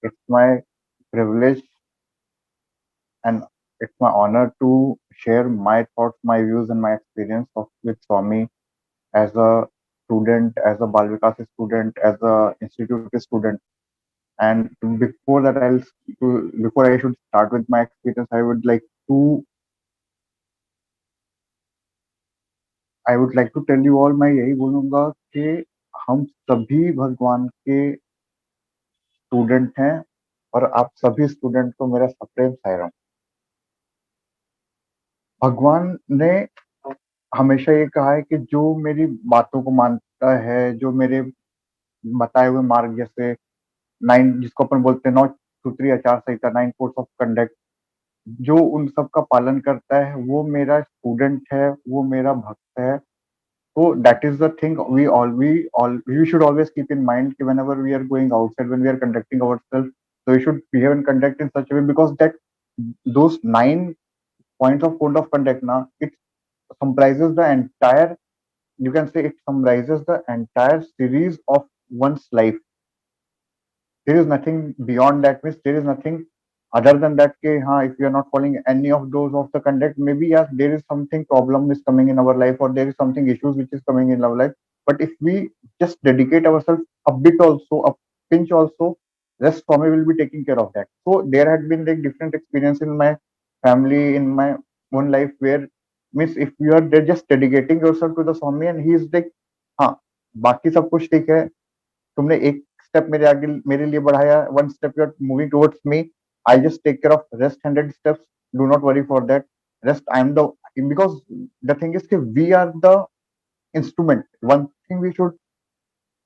It's my privilege and it's my honor to share my thoughts, my views, and my experience with Swami as a student, as a Balvikas student, as a institute student. And before that, before I should start with my experience, to I would like to tell you all मैं यही बोलूंगा कि हम सभी भगवान के student हैं और आप सभी स्टूडेंट को मेरा सप्रेम सायराम। भगवान ने हमेशा ये कहा है कि जो मेरी बातों को मानता है, जो मेरे बताए हुए मार्ग जैसे नाइन जिसको अपन बोलते हैं नौ सूत्री आचार संहिता, नाइन कोड्स ऑफ कंडक्ट, जो उन सब का पालन करता है वो मेरा स्टूडेंट है, वो मेरा भक्त है। So that is the thing we should always keep in mind कि whenever we are going outside, when we are conducting ourselves, so we should behave and conduct in such a way because that those 9 points of code of conduct now it comprises the entire, you can say it summarizes the entire series of one's life. There is nothing beyond that, means there is nothing other than that ke, if you are not following any of those of the conduct, maybe yes there is something problem is coming in our life or there is something issues which is coming in our life. But if we just dedicate ourselves a bit also, a pinch also, rest Swami will be taking care of that. So there had been like different experience in my family, in my own life, where means if you are there just dedicating yourself to the Swami and he is like हाँ बाकी सब कुछ ठीक है, तुमने एक step मेरे आगे मेरे लिए बढ़ाया, one step you are moving towards me, I just take care of rest 100 steps, do not worry for that, rest I am the, because the thing is कि we are the instrument. One thing we should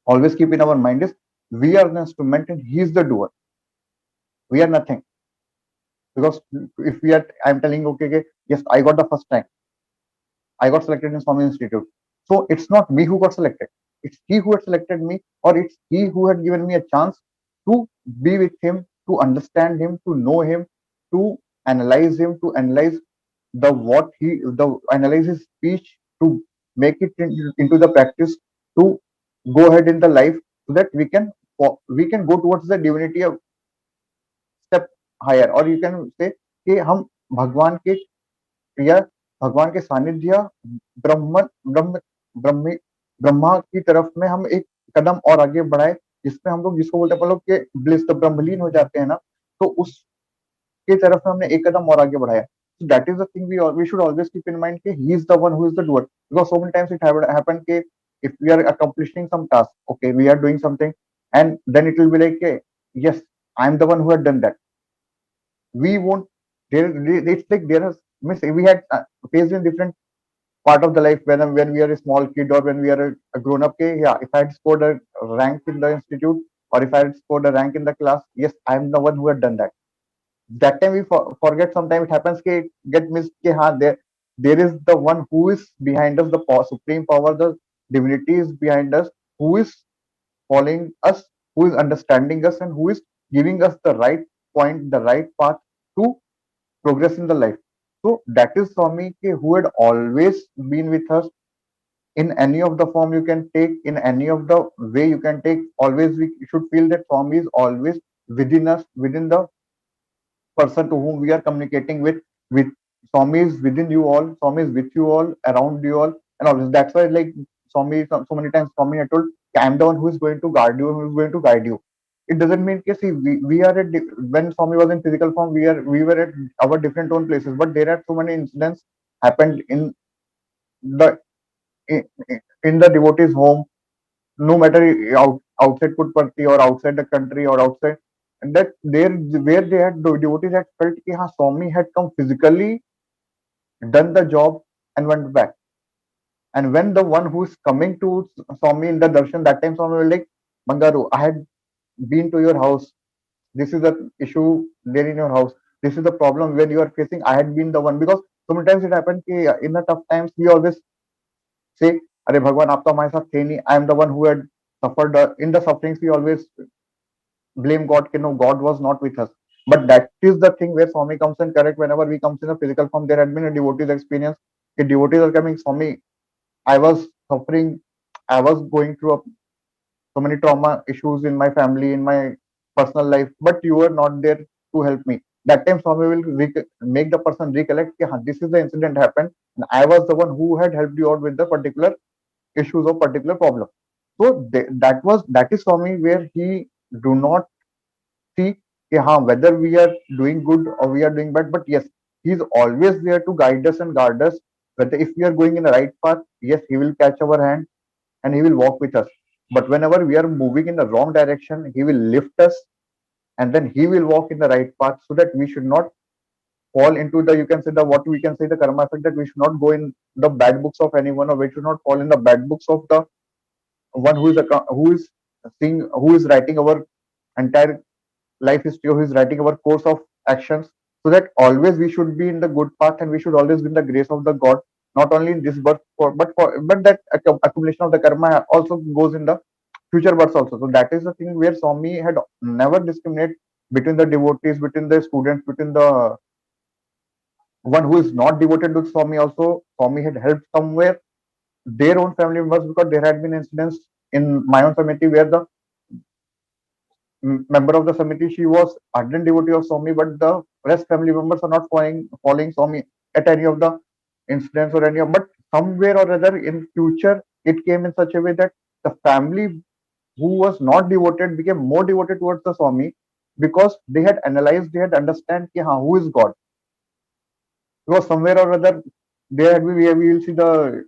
always keep in our mind is we are the instrument and he is the doer. We are nothing. Because if we are, I'm telling okay, okay, yes, I got the first rank. I got selected in Swami Institute. So it's not me who got selected. It's he who had selected me, or it's he who had given me a chance to be with him, to understand him, to know him, to analyze the the analyze his speech, to make it into the practice, to go ahead in the life, so that we can go towards the divinity of step higher, or you can say कि हम भगवान के क्रिया, भगवान के सानिध्य, ब्रह्म ब्रह्म ब्रह्मी ब्रह्मा की तरफ में हम एक कदम और आगे बढ़ाए, जिसमें हम लोग जिसको बोलते हैं अपन लोग के ब्लिस द ब्रह्मलीन हो जाते हैं ना, तो उसके तरफ में हमने एक कदम और आगे बढ़ाया. So that is the thing we should always keep in mind कि he is the one who is the doer, because so many times it happened कि if we are accomplishing some task, okay, we are doing something, and then it will be like yes, I am the one who had done that. We won't there, it's like there is means we had faced in different part of the life when we are a small kid or when we are a grown up. Okay, yeah, if I had scored a rank in the institute or if I had scored a rank in the class, yes, I am the one who had done that. That time we forget, sometimes it happens कि get missed कि हाँ there is the one who is behind us, the supreme power, the divinity is behind us, who is following us, who is understanding us, and who is giving us the right point, the right path to progress in the life. So that is Swami who had always been with us in any of the form you can take, in any of the way you can take. Always we should feel that Swami is always within us, within the person to whom we are communicating with. With Swami is within you all, Swami is with you all, around you all, and all this. That's why like Swami, so many times Swami had told, I'm the one who is going to guard you, who is going to guide you. It doesn't mean see we are at when Swami was in physical form, we were at our different own places, but there are so many incidents happened in the in, in the devotee's home, no matter outside Puttaparthi or outside the country or outside, and that there where they had the devotees had felt कि हाँ Swami had come physically, done the job and went back. And when the one who is coming to Swami in the darshan, that time Swami was like, Bangaru, I had been to your house. This is the issue there in your house. This is the problem when you are facing. I had been the one, because sometimes it happened कि in the tough times we always say, अरे भगवान आप तो हमारे साथ थे नहीं. I am the one who had suffered in the sufferings. We always blame God. No, God was not with us. But that is the thing where Swami comes and correct. Whenever we comes in a physical form, there had been a devotee's experience. The devotees are coming, Swami, I was suffering. I was going through so many trauma issues in my family, in my personal life, but you were not there to help me. That time Swami will make the person recollect, this is the incident happened, and I was the one who had helped you out with the particular issues or particular problem. So that is Swami, where he do not see whether we are doing good or we are doing bad, but yes, he is always there to guide us and guard us. Whether if we are going in the right path, yes, he will catch our hand and he will walk with us. But whenever we are moving in the wrong direction, he will lift us and then he will walk in the right path, so that we should not fall into the, you can say, the what we can say, the karma effect, that we should not go in the bad books of anyone, or we should not fall in the bad books of the one who is seeing, who is writing our entire life history, who is writing our course of actions, so that always we should be in the good path and we should always be in the grace of the God, not only in this birth, but that accumulation of the karma also goes in the future births also. So that is the thing where Swami had never discriminate between the devotees, between the students, between the one who is not devoted to Swami also. Swami had helped somewhere their own family members, because there had been incidents in my own community where the member of the committee, she was ardent devotee of Swami, but the rest family members are not following Swami at any of the incidents or any of. But somewhere or other in future, it came in such a way that the family who was not devoted became more devoted towards the Swami, because they had analyzed, they had understand who is God. Because somewhere or other, there had we will see the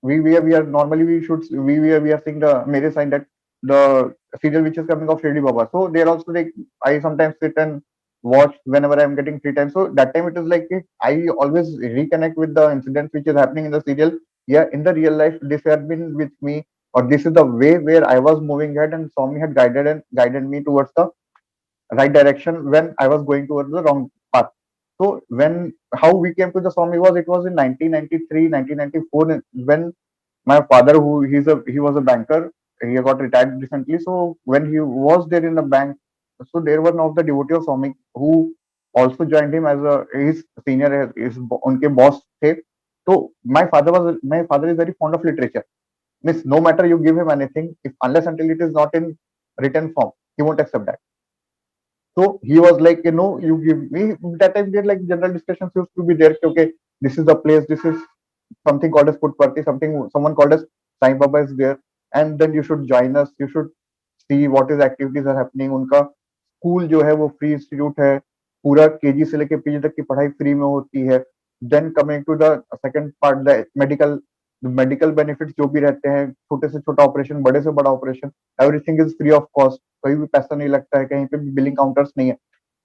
we are normally we should we are seeing the mere sign that the serial which is coming of Shirdi Baba. So there also, like, I sometimes sit and watch whenever I'm getting free time. So that time it is like I always reconnect with the incidents which is happening in the serial. Yeah, in the real life, this had been with me, or this is the way where I was moving ahead, and Swami had guided me towards the right direction when I was going towards the wrong path. So when how we came to the Swami was, it was in 1993, 1994, when my father, who he was a banker, he got retired recently. So when he was there in the bank, so there were one of the devotee of Swami who also joined him as a his senior, his unke boss थे. So my father is very fond of literature. Means no matter you give him anything, if unless until it is not in written form, he won't accept that. So he was like, you give me that time. There like general discussions used to be there. Okay, this is the place. This is something called as food party. Someone called as Sai Baba is there, and then you should join us. You should see what is activities are happening. उनका school जो है वो free institute है, पूरा KG से लेके PG तक की पढ़ाई फ्री में होती है. Then coming to the second part, the medical benefits जो भी रहते हैं, छोटे से छोटा ऑपरेशन, बड़े से बड़ा operation, everything is free of cost. कहीं भी पैसा नहीं लगता है, कहीं पे भी बिलिंग काउंटर्स नहीं है.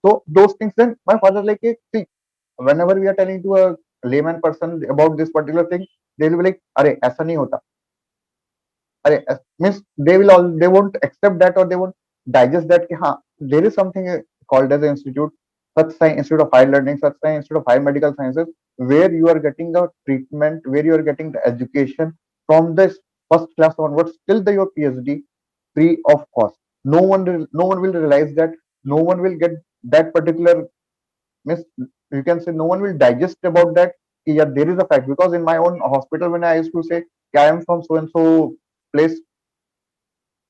So those things, then my father like, see, whenever we are telling to a layman person about this particular thing, they will be like, अरे ऐसा नहीं होता. अरे means they won't accept that, or they won't digest that कि हाँ, there is something called as an institute, such science institute of higher learning, such science institute of higher medical sciences, where you are getting the treatment, where you are getting the education from the first class onwards till your PhD, free of cost. No one will realize that. No one will get that particular, means you can say, no one will digest about that. Yeah, there is a fact, because in my own hospital, when I used to say I am from so and so place,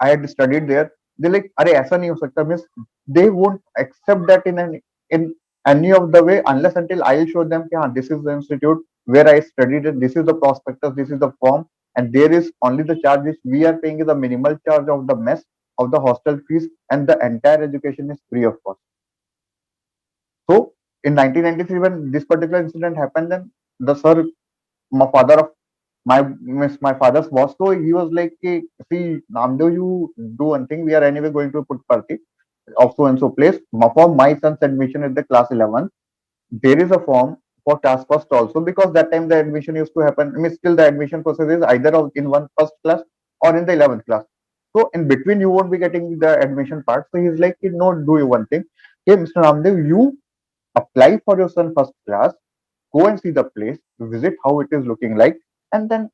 I had studied there, they like, अरे ऐसा नहीं हो सकता. Means they won't accept that in any of the way, unless until I'll show them कि this is the institute where I studied it, this is the prospectus, this is the form, and there is only the charge which we are paying is the minimal charge of the mess, of the hostel fees, and the entire education is free of cost. So in 1993, when this particular incident happened, then the sir, my father of my father's boss, so he was like, see, Namdeo, you do one thing. We are anyway going to put party of so and so place. For my son's admission at the class 11, there is a form for class first also, because that time the admission used to happen. I mean, still the admission process is either in one first class or in the 11th class. So in between, you won't be getting the admission part. So he's like, no, do you one thing. Okay, Mr. Namdev, you apply for your son first class, go and see the place, visit how it is looking like, and then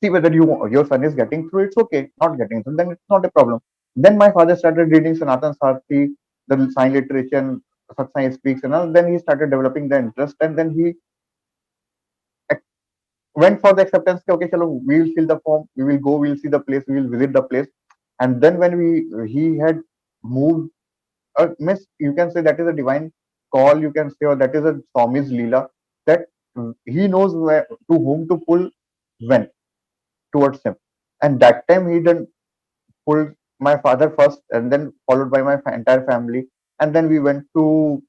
see whether your son is getting through. It's okay. Not getting through, then it's not a problem. Then my father started reading Sanatan Sarthi, the sign literature, and Sathya speaks, and all. Then he started developing the interest, and then he went for the acceptance. Okay, chalo, we will fill the form, we will go, we will see the place, we will visit the place. And then when he had moved, miss, you can say that is a divine call, you can say, or that is a Swami's Leela, that he knows where, to whom to pull when towards him. And that time he then pulled my father first, and then followed by my entire family. And then we went to,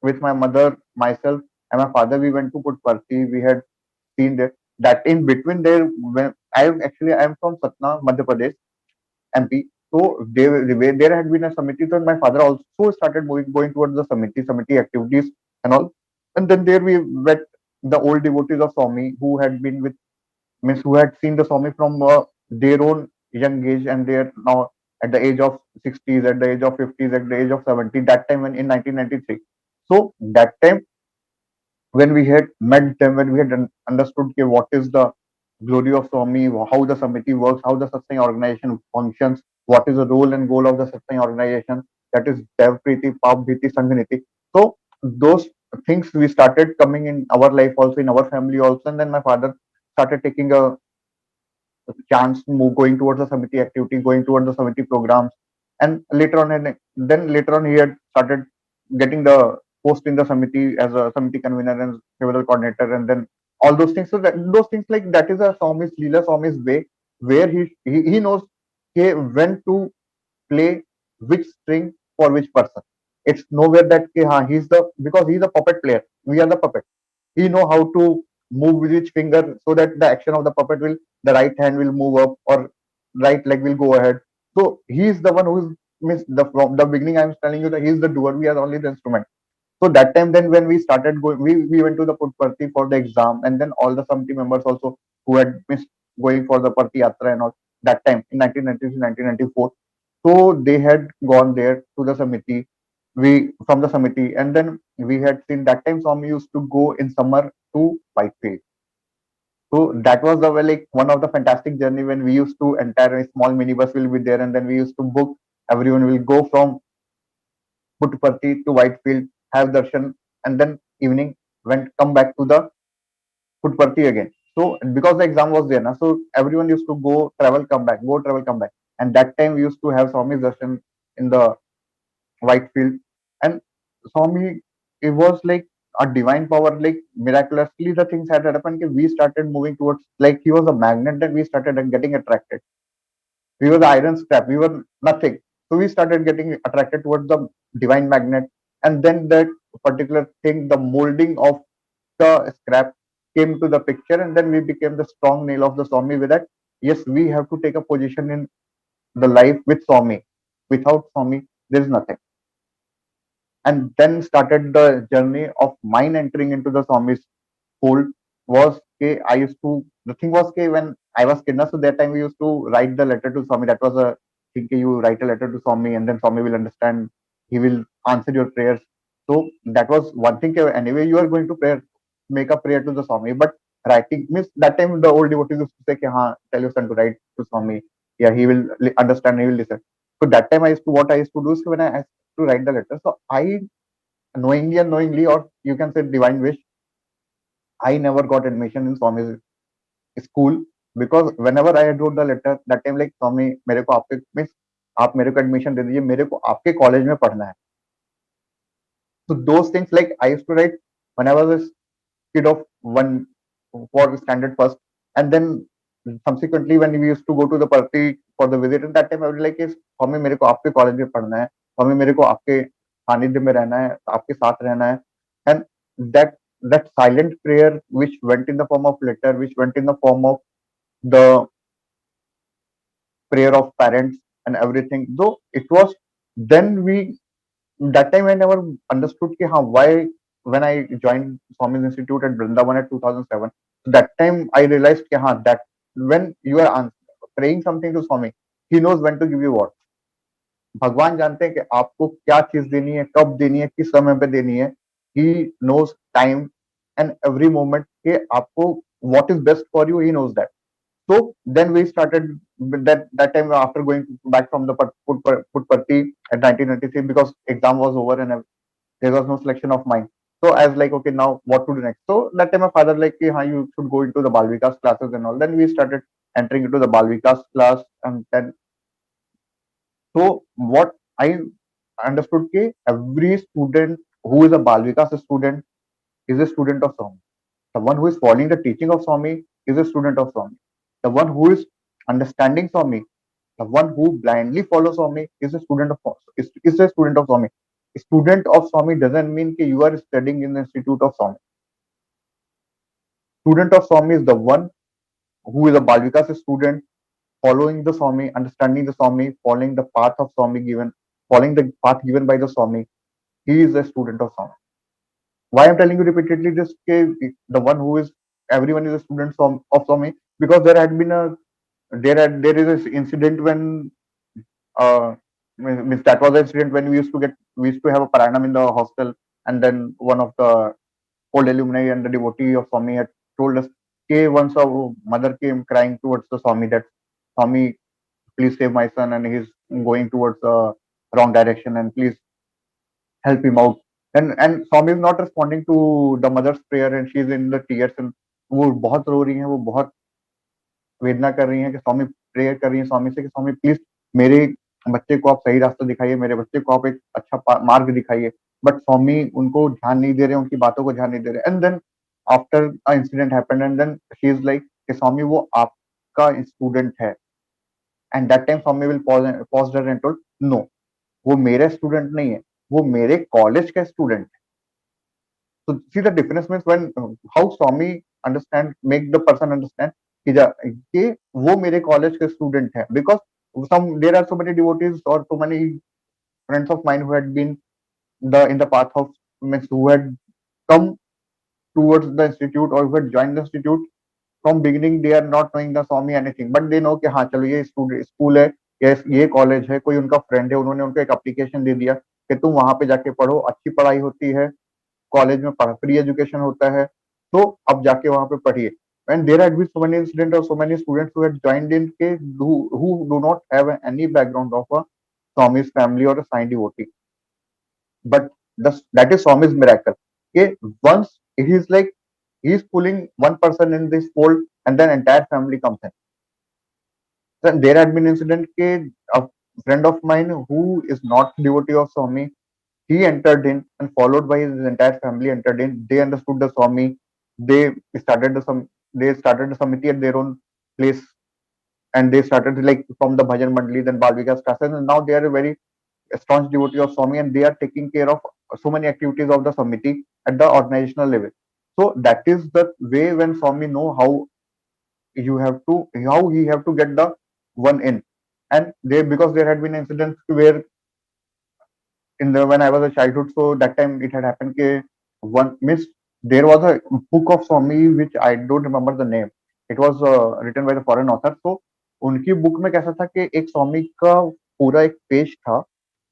with my mother, myself, and my father, we went to Puttaparthi. We had seen there. That in between there, when I am from Satna, Madhya Pradesh, MP. So there had been a Samiti, so my father also started going towards the Samiti activities and all. And then there we met the old devotees of Swami who had been with, means who had seen the Swami from their own young age, and they are now at the age of 60s, at the age of 50s, at the age of 70. That time when in 1993. So that time when we had met them, when we had understood okay, what is the glory of Swami, how the Samiti works, how the Satsang organization functions, what is the role and goal of the Satsang organization, that is Dev Priti, Pap Bhiti, Sanghaniti. So those things we started coming in our life also, in our family also, and then my father started taking a chance to move, going towards the Samiti activity, going towards the Samiti programs, and later on, and then later on, he had started getting the post in the Samiti as a Samiti convener and pivotal coordinator, and then all those things. So that those things like that is a Swami's Leela, Swami's way, where he knows okay, when to play which string for which person. It's nowhere that okay, he's the, because he's a puppet player. We are the puppet. He know how to move with each finger so that the action of the puppet will, the right hand will move up or right leg will go ahead. So he is the one who is, means the, from the beginning I'm telling you that he is the doer, we are only the instrument. So that time then when we started going, we went to the Puttaparthi for the exam, and then all the Samiti members also who had missed going for the Parthi Yatra and all, that time in 1993, 1994. So they had gone there to the Samiti, we from the Samiti, and then we had seen that time Swami used to go in summer to Whitefield. So that was the, well, like one of the fantastic journey when we used to, entire a small minibus will be there, and then we used to book. Everyone will go from Puttaparthi to Whitefield, have darshan, and then evening went come back to the Puttaparthi again. So because the exam was there, na, so everyone used to go travel, come back, go travel, come back, and that time we used to have Swami's darshan in the Whitefield, and Swami, it was like a divine power, like miraculously the things had happened. We started moving towards, like he was a magnet, and we started getting attracted. We were the iron scrap, we were nothing, so we started getting attracted towards the divine magnet. And then that particular thing, the molding of the scrap came to the picture, and then we became the strong nail of the Swami. With that, yes, we have to take a position in the life with Swami. Without Swami there is nothing. And then started the journey of mine entering into the Swami's fold. Was okay, I used to, the thing was okay, when I was kid, so that time we used to write the letter to Swami. That was a thing, okay, you write a letter to Swami, and then Swami will understand, he will answer your prayers. So that was one thing, okay, anyway you are going to pray, make a prayer to the Swami. But writing means that time the old devotees used to say, okay, tell your son to write to Swami, yeah, he will understand, he will listen. So that time I used to, what I used to do is when I asked to write the letter, so I knowingly, unknowingly, or you can say divine wish, I never got admission in Swami's school, because whenever I wrote the letter that time, like Swami, मेरे को आपके means आप मेरे को admission दे दीजिए, मेरे को आपके college में पढ़ना है. So those things, like I used to write when I was a kid of one for standard first, and then subsequently when we used to go to the party for the visit, and that time I was like, is Swami, मेरे को आपके college में पढ़ना है, Swami, मेरे को आपके सानिध्य में रहना है, आपके साथ रहना है. And that silent prayer which went in the form of letter, which went in the form of the prayer of parents and everything, though it was, then we, that time I never understood ki, why, when I joined Swami's Institute at Vrindavan at 2007, that time I realized ki, that when you are praying something to Swami, he knows when to give you what. भगवान जानते हैं कि आपको क्या चीज देनी है, कब देनी है, किस समय पे देनी है. ही knows time and every moment कि आपको what is best for you, he knows that. So then we started with that time after going back from the Puttaparthi at 1993, because exam was over and there was no selection of mine. So I was like, okay, now what to do next? So that time my father like, you should go into the Bal Vikas classes and all. Then we started entering into the Bal Vikas class, and then, so what I understood that every student who is a Bal Vikas student is a student of Swami. The one who is following the teaching of Swami is a student of Swami. The one who is understanding Swami, the one who blindly follows Swami is a student of is a student of Swami. A student of Swami doesn't mean that you are studying in the institute of Swami. Student of Swami is the one who is a Balvikas student, following the Swami, understanding the Swami, following the path of Swami given, following the path given by the Swami. He is a student of Swami. Why I'm telling you repeatedly this? The one who is everyone is a student of Swami, because there is this incident when means that was the incident when we used to have a paranam in the hostel, and then one of the old alumni and the devotee of Swami had told us, okay, once a mother came crying towards the Swami that Swami, please save my son, and he's going towards the wrong direction, and please help him out. And Swami is not responding to the mother's prayer, and she's in the tears, and वो बहुत रो रही है, वो बहुत वेदना कर रही हैं कि स्वामी प्रेयर कर रही हैं स्वामी से कि स्वामी प्लीज मेरे बच्चे को आप सही रास्ता दिखाइए, मेरे बच्चे को आप एक अच्छा मार्ग दिखाइए। बट स्वामी उनको ध्यान नहीं दे रहे, उनकी बातों को ध्यान नहीं दे रहे। And then after incident happened and then she is like कि स्वामी वो आपका स्टूडेंट है। And that time Swami will pause her and told no, वो मेरे स्टूडेंट नहीं है, वो मेरे कॉलेज का स्टूडेंट है। So see the difference means when how Swami understand make the person understand कि वो मेरे कॉलेज के स्टूडेंट है, because there are so many devotees or so many friends of mine who had been in the path of means who had come towards the institute or who had joined the institute from beginning. They are not knowing the Swami anything, but they know कि हाँ चलो ये school है, ये college है, कोई उनका friend है, उन्होंने उनको एक एप्लीकेशन दे दिया कि तुम वहां पे जाके पढ़ो, अच्छी पढ़ाई होती है, कॉलेज में फ्री एजुकेशन होता है, तो अब जाके वहां पे पढ़िए। And there had been so many incidents or so many students who had joined in who do not have any background of a Swami's family or a Sai devotee. But that is Swami's miracle. Okay, once he is like he is pulling one person in this fold and then entire family comes in. Then there had been incident a friend of mine who is not devotee of Swami, he entered in and followed by his entire family entered in. They understood the Swami. They started they started the Samiti at their own place, and they started like from the Bhajan Mandali, then Balvikas classes, and now they are a very staunch devotee of Swami, and they are taking care of so many activities of the Samiti at the organizational level. So that is the way when Swami know how he have to get the one in. And they, because there had been incidents where in the when I was a childhood, so that time it had happened ke one miss there was a book of Swami which I don't remember the name. It was written by the foreign author. So उनकी book में कैसा था कि एक स्वामी का पूरा एक page था,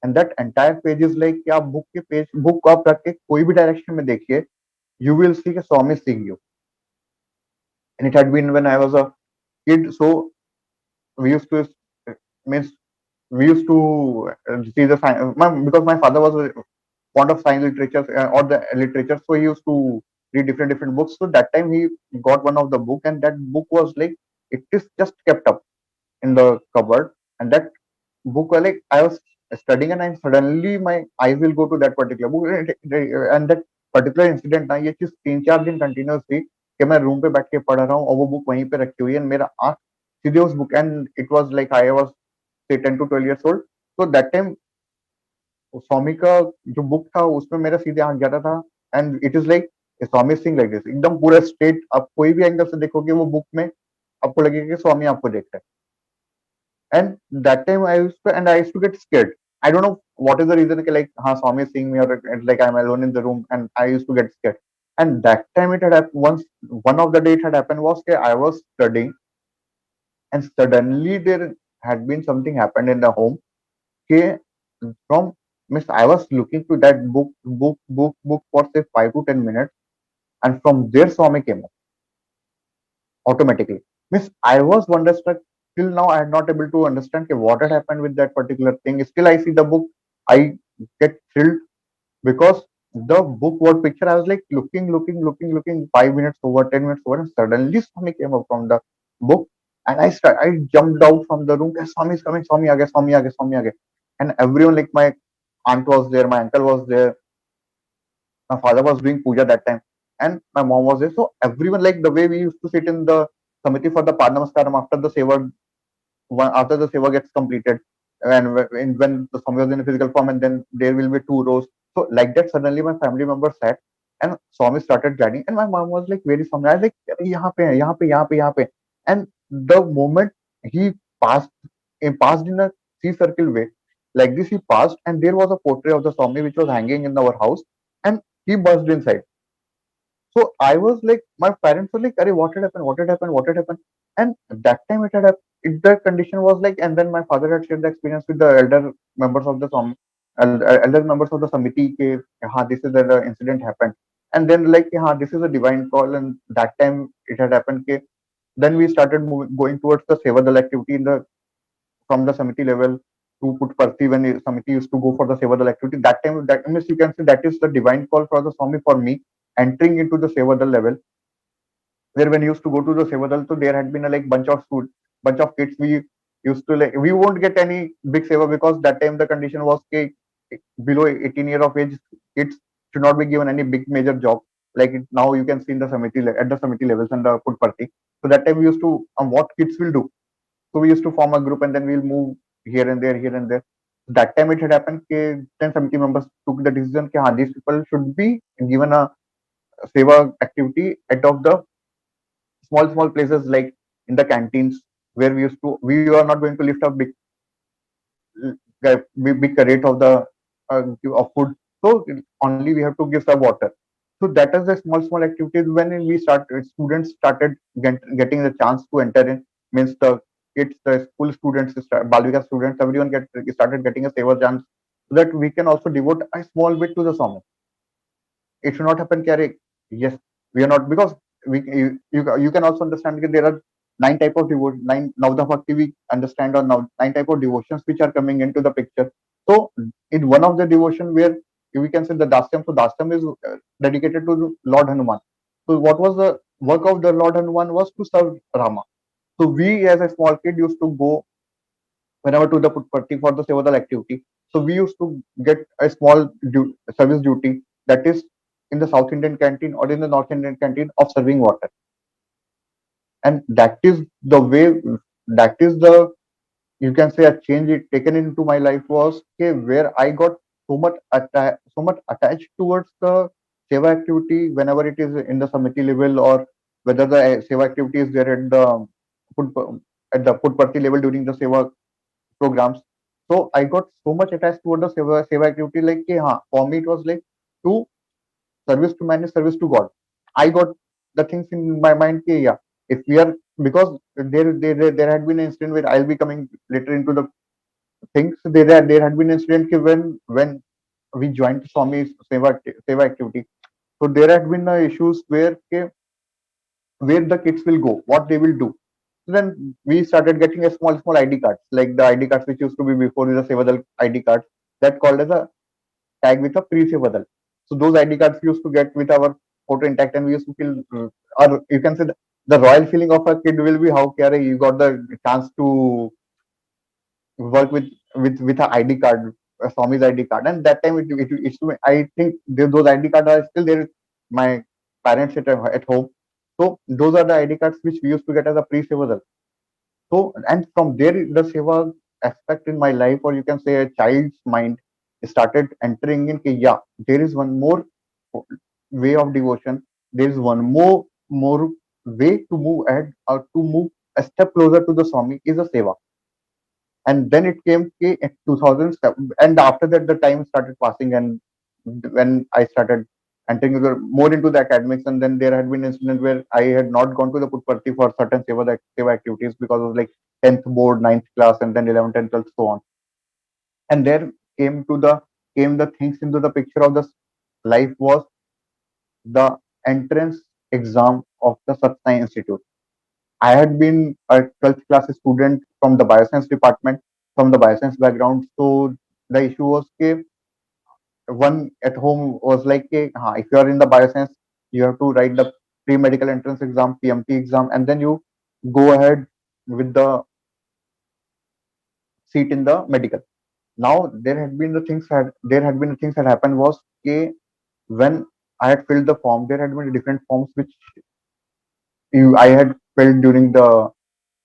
and that entire page is like कि आप बुक आप रख के कोई भी डायरेक्शन में देखिए, यू विल सी कि Swami seeing you. And it had been when I was a kid, so we used to means we used to see the science because my father was fond of science literature or the literature, so he used to read different books. So that time he got one of the book, and that book was like it is just kept up in the cupboard, and that book like I was studying and I suddenly my eyes will go to that particular book, and that particular incident ना ये चीज 3-4 दिन continuous थी कि मैं room पे बैठ के पढ़ रहा हूँ और वो बुक वहीं पे रखी हुई है, मेरा आंख सीधे उस book, and it was like I was say 10 to 12 years old. So that time स्वामी का जो बुक था उसमें मेरा सीधे आंख जाता था, and it is like Swami sing like this, एकदम पूरा स्ट्रेट, आप कोई भी एंगल से देखोगे वो बुक में आपको लगेगा कि स्वामी आपको देख रहा है। And that time I used to get scared, I don't know what is the reason कि लाइक हाँ स्वामी इज सीइंग मी और like I am alone in the room, and I used to get scared. And that time it had once one of the day it had happened was that I was studying, and suddenly there had been something happened in the home कि from means I was looking to that book for say 5 to 10 minutes, and from there Swami came up automatically. Means I was wonderstruck. Till now, I had not able to understand what had happened with that particular thing. Still, I see the book, I get thrilled because the book, what picture I was like looking 5 minutes over, 10 minutes over, and suddenly Swami came up from the book, and I jumped out from the room. Swami is coming, Swami आ गया, Swami आ गया, Swami आ गया. and everyone, like my aunt was there, my uncle was there, my father was doing puja that time, and my mom was there. So everyone, like the way we used to sit in the committee for the Padnamaskaram after the seva, after the seva gets completed, and when the Swami was in a physical form, and then there will be two rows. So like that, suddenly my family members sat, and Swami started guiding, and my mom was like very surprised, like "अरे, यहाँ पे है, यहाँ पे, यहाँ पे, यहाँ पे," and the moment he passed, passed in a C circle way, like this he passed, and there was a portrait of the Swami which was hanging in our house, and he burst inside. So I was like, my parents were like, "Arey, what had happened? What had happened? What had happened?" And that time it had happened. The condition was like, and then my father had shared the experience with the elder members of the elder members of the committee. Ke, this is the incident happened, and then like, this is a divine call, and that time it had happened. Ke, then we started going towards the Seva Dal activity in the from the Samiti level to put Parthi when Samiti used to go for the Seva Dal activity. That time, that means you can say that is the divine call for the Swami for me entering into the Seva Dal level, where when you used to go to the Sevadal, so there had been a like bunch of kids. We used to like, we won't get any big seva because that time the condition was ke, below 18 year of age kids should not be given any big major job. Like now you can see in the at the Samiti levels and the food party. So that time we used to what kids will do. So we used to form a group and then we'll move here and there, here and there. That time it had happened. Then Samiti members took the decision that these people should be given a seva activity at of the small places like in the canteens where we are not going to lift up big rate of the of food. So only we have to give some water. So that is the small activities when we start students started getting the chance to enter in, means the kids, the school students, balvika students, everyone started getting a saver chance, so that we can also devote a small bit to the song. It should not happen carry. Yes, we are not, because you can also understand that there are nine type of devotion, nine the bhakti we understand, or now nine type of devotions which are coming into the picture. So in one of the devotion where we can say the dasyam, so dasyam is dedicated to Lord Hanuman. So what was the work of the Lord Hanuman was to serve Rama. So we as a small kid used to go whenever to the Puttparthi for the Sevadal activity. So we used to get a small service duty, that is in the South Indian canteen or in the North Indian canteen of serving water. And that is the way, that is the, you can say a change it taken into my life was okay, where I got so much attached towards the Seva activity whenever it is in the Samiti level, or whether the Seva activity is there Put- at the Puttparthi level during the Seva programs. So I got so much attached toward the seva activity, like for me it was like to service to man is service to God. I got the things in my mind. Yeah, if we are, because there had been an incident where I'll be coming later into the things. There had been an incident when we joined Swami's seva activity. So there had been issues where the kids will go, what they will do. So then we started getting a small ID cards, like the ID cards which used to be before the Sevadal ID cards, that called as a tag with a pre-Sevadal. So those ID cards we used to get with our photo intact, and we used to feel, or you can say the royal feeling of a kid will be how Kare, you got the chance to work with an ID card, a Swami's ID card, and that time I think those ID cards are still there with my parents at home. So those are the ID cards which we used to get as a pre-Sevadal. So, and from there, the Seva aspect in my life, or you can say a child's mind, started entering in. Yeah, there is one more way of devotion. There is one more way to move ahead, or to move a step closer to the Swami is a Seva. And then it came in 2007, and after that, the time started passing, and when I started entering more into the academics, and then there had been an incident where I had not gone to the Putparti for certain seva activities because of like 10th board, ninth class, and then 11th and 12th, so on. And there came the things into the picture of the life was the entrance exam of the Sathya Institute. I had been a 12th class student from the bioscience department, from the bioscience background. So the issue was that one at home was like, if you are in the bioscience, you have to write the pre-medical entrance exam, PMT exam, and then you go ahead with the seat in the medical. Now there had been the things that happened was okay, when I had filled the form, there had been different forms which I had filled during the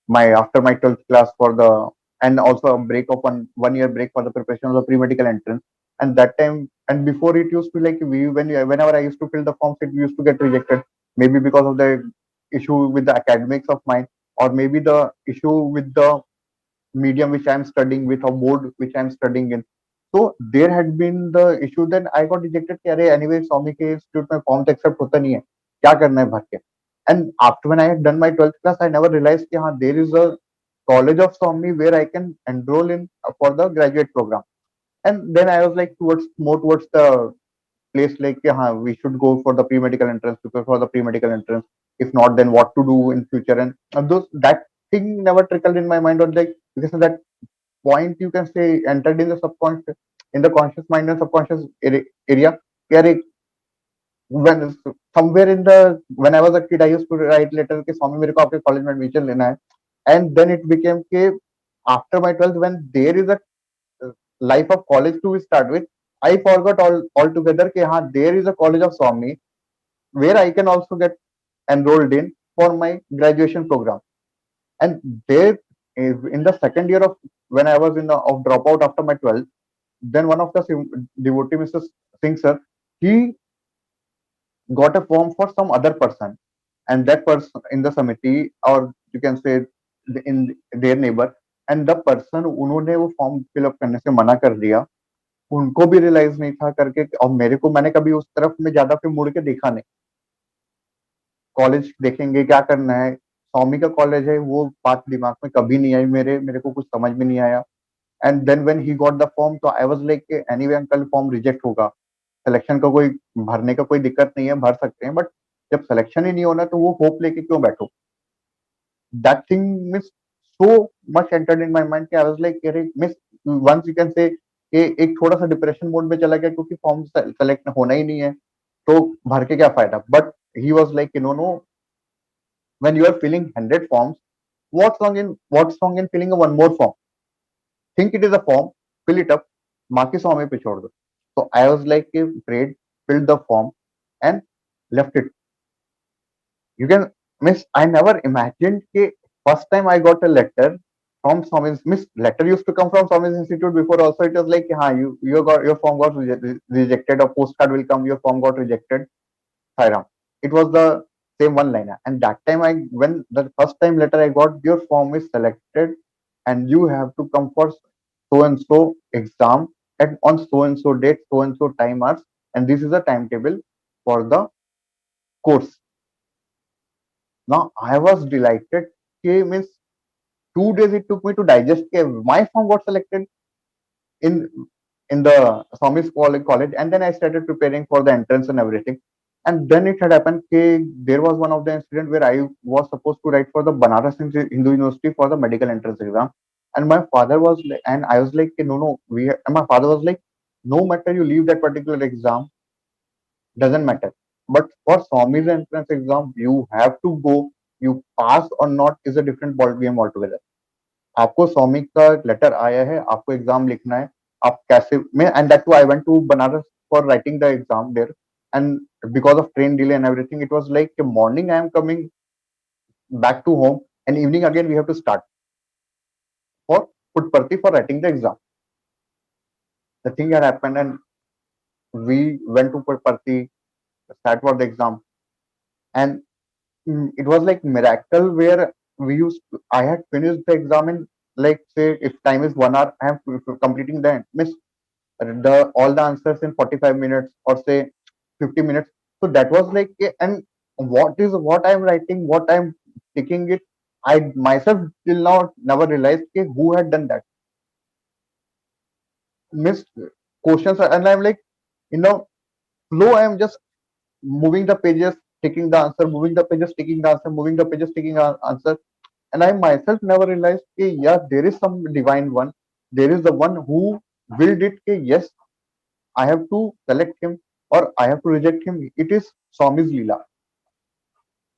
my after my 12th class for the, and also a break of one year break for the preparation of the pre-medical entrance. And that time and before, it used to like whenever I used to fill the forms, it used to get rejected, maybe because of the issue with the academics of mine, or maybe the issue with the medium which I'm studying with, or board which I'm studying in. So there had been the issue, then I got rejected कि अरे anyway स्वामी के institute में form तो accept होता नहीं है, क्या करना है भर के. And after when I had done my 12th class, I never realized कि हाँ there is a college of Swami where I can enroll in for the graduate program. And then I was like towards the place like हाँ we should go for the pre-medical entrance, prepare for the pre-medical entrance. If not, then what to do in future. And those that thing never trickled in my mind, or like because of that point you can say entered in the subconscious, in the conscious mind and subconscious area where when somewhere in the when I was a kid, I used to write letter कि स्वामी मेरे को आपके college में admission लेना है. And then it became कि after my 12th, when there is a life of college to start with, I forgot altogether कि हाँ there is a college of Swami where I can also get enrolled in for my graduation program. And there in the second year of when I was in the of dropout after my 12th, then one of the devotee, Mr. Singh sir, he got a form for some other person, and that person in the committee, or you can say in their neighbor, and the person उन्होंने वो form fill up करने से मना कर दिया. उनको भी realise नहीं था करके, और मेरे को मैंने कभी उस तरफ में ज्यादा फिर मुड़ के देखा नहीं. कॉलेज देखेंगे क्या करना है, स्वामी का कॉलेज है, वो बात दिमाग में कभी नहीं आई मेरे मेरे को कुछ समझ में नहीं आया. And then when he got the form, तो I was like anyway uncle form reject होगा, सिलेक्शन का कोई भरने का कोई दिक्कत नहीं है, भर सकते हैं, बट जब सिलेक्शन ही नहीं होना तो वो होप लेके क्यों बैठो. That thing miss so much entered in my mind कि आई वाज लाइक अरे miss once you can say कि एक थोड़ा सा डिप्रेशन मोड में चला गया क्योंकि फॉर्म सेलेक्ट होना ही नहीं है, तो भर के क्या फायदा. But he was like no no, when you are filling 100 forms, what's wrong in filling a one more form. Think it is a form, fill it up, बाकी 100 में पे छोड़ दो. So I was like prayed, filled the form and left it. You can miss, I never imagined कि first time I got a letter from Swami's, miss letter used to come from Swami's Institute before also. It was like हाँ you got your form got rejected, or postcard will come, your form got rejected. Sairam. It was the same one liner. And that time when the first time letter I got, your form is selected and you have to come for so and so exam at on so and so date, so and so time hours, and this is the timetable for the course. Now I was delighted. Okay, means 2 days it took me to digest. Okay, my form got selected in the Swami's college, and then I started preparing for the entrance and everything. And then it had happened. There was one of the incident where I was supposed to write for the Banaras Hindu University for the medical entrance exam, and my father was like, and I was like, no, no, and my father was like, no matter you leave that particular exam, doesn't matter. But for Swami's entrance exam, you have to go. You pass or not is a different ball game altogether. आपको स्वामी का letter आया है, आपको exam लिखना है, आप कैसे में, and that too I went to Banaras for writing the exam there. And because of train delay and everything, it was like morning I am coming back to home, and evening again we have to start for Putparthi for writing the exam. The thing had happened, and we went to Putparthi, start for the exam, and it was like miracle where I had finished the exam in, like say if time is 1 hour, I am completing the miss the all the answers in 45 minutes or say 50 minutes. So that was like and what I'm writing, what I'm taking it, I myself till now never realized who had done that. Missed questions, and I'm like, flow, I'm just moving the pages, taking the answer, moving the pages, taking the answer, moving the pages, taking the answer. And I myself never realized yeah, there is some divine one, there is the one who willed it. Yes, I have to select him or I have to reject him. It is Swami's Leela.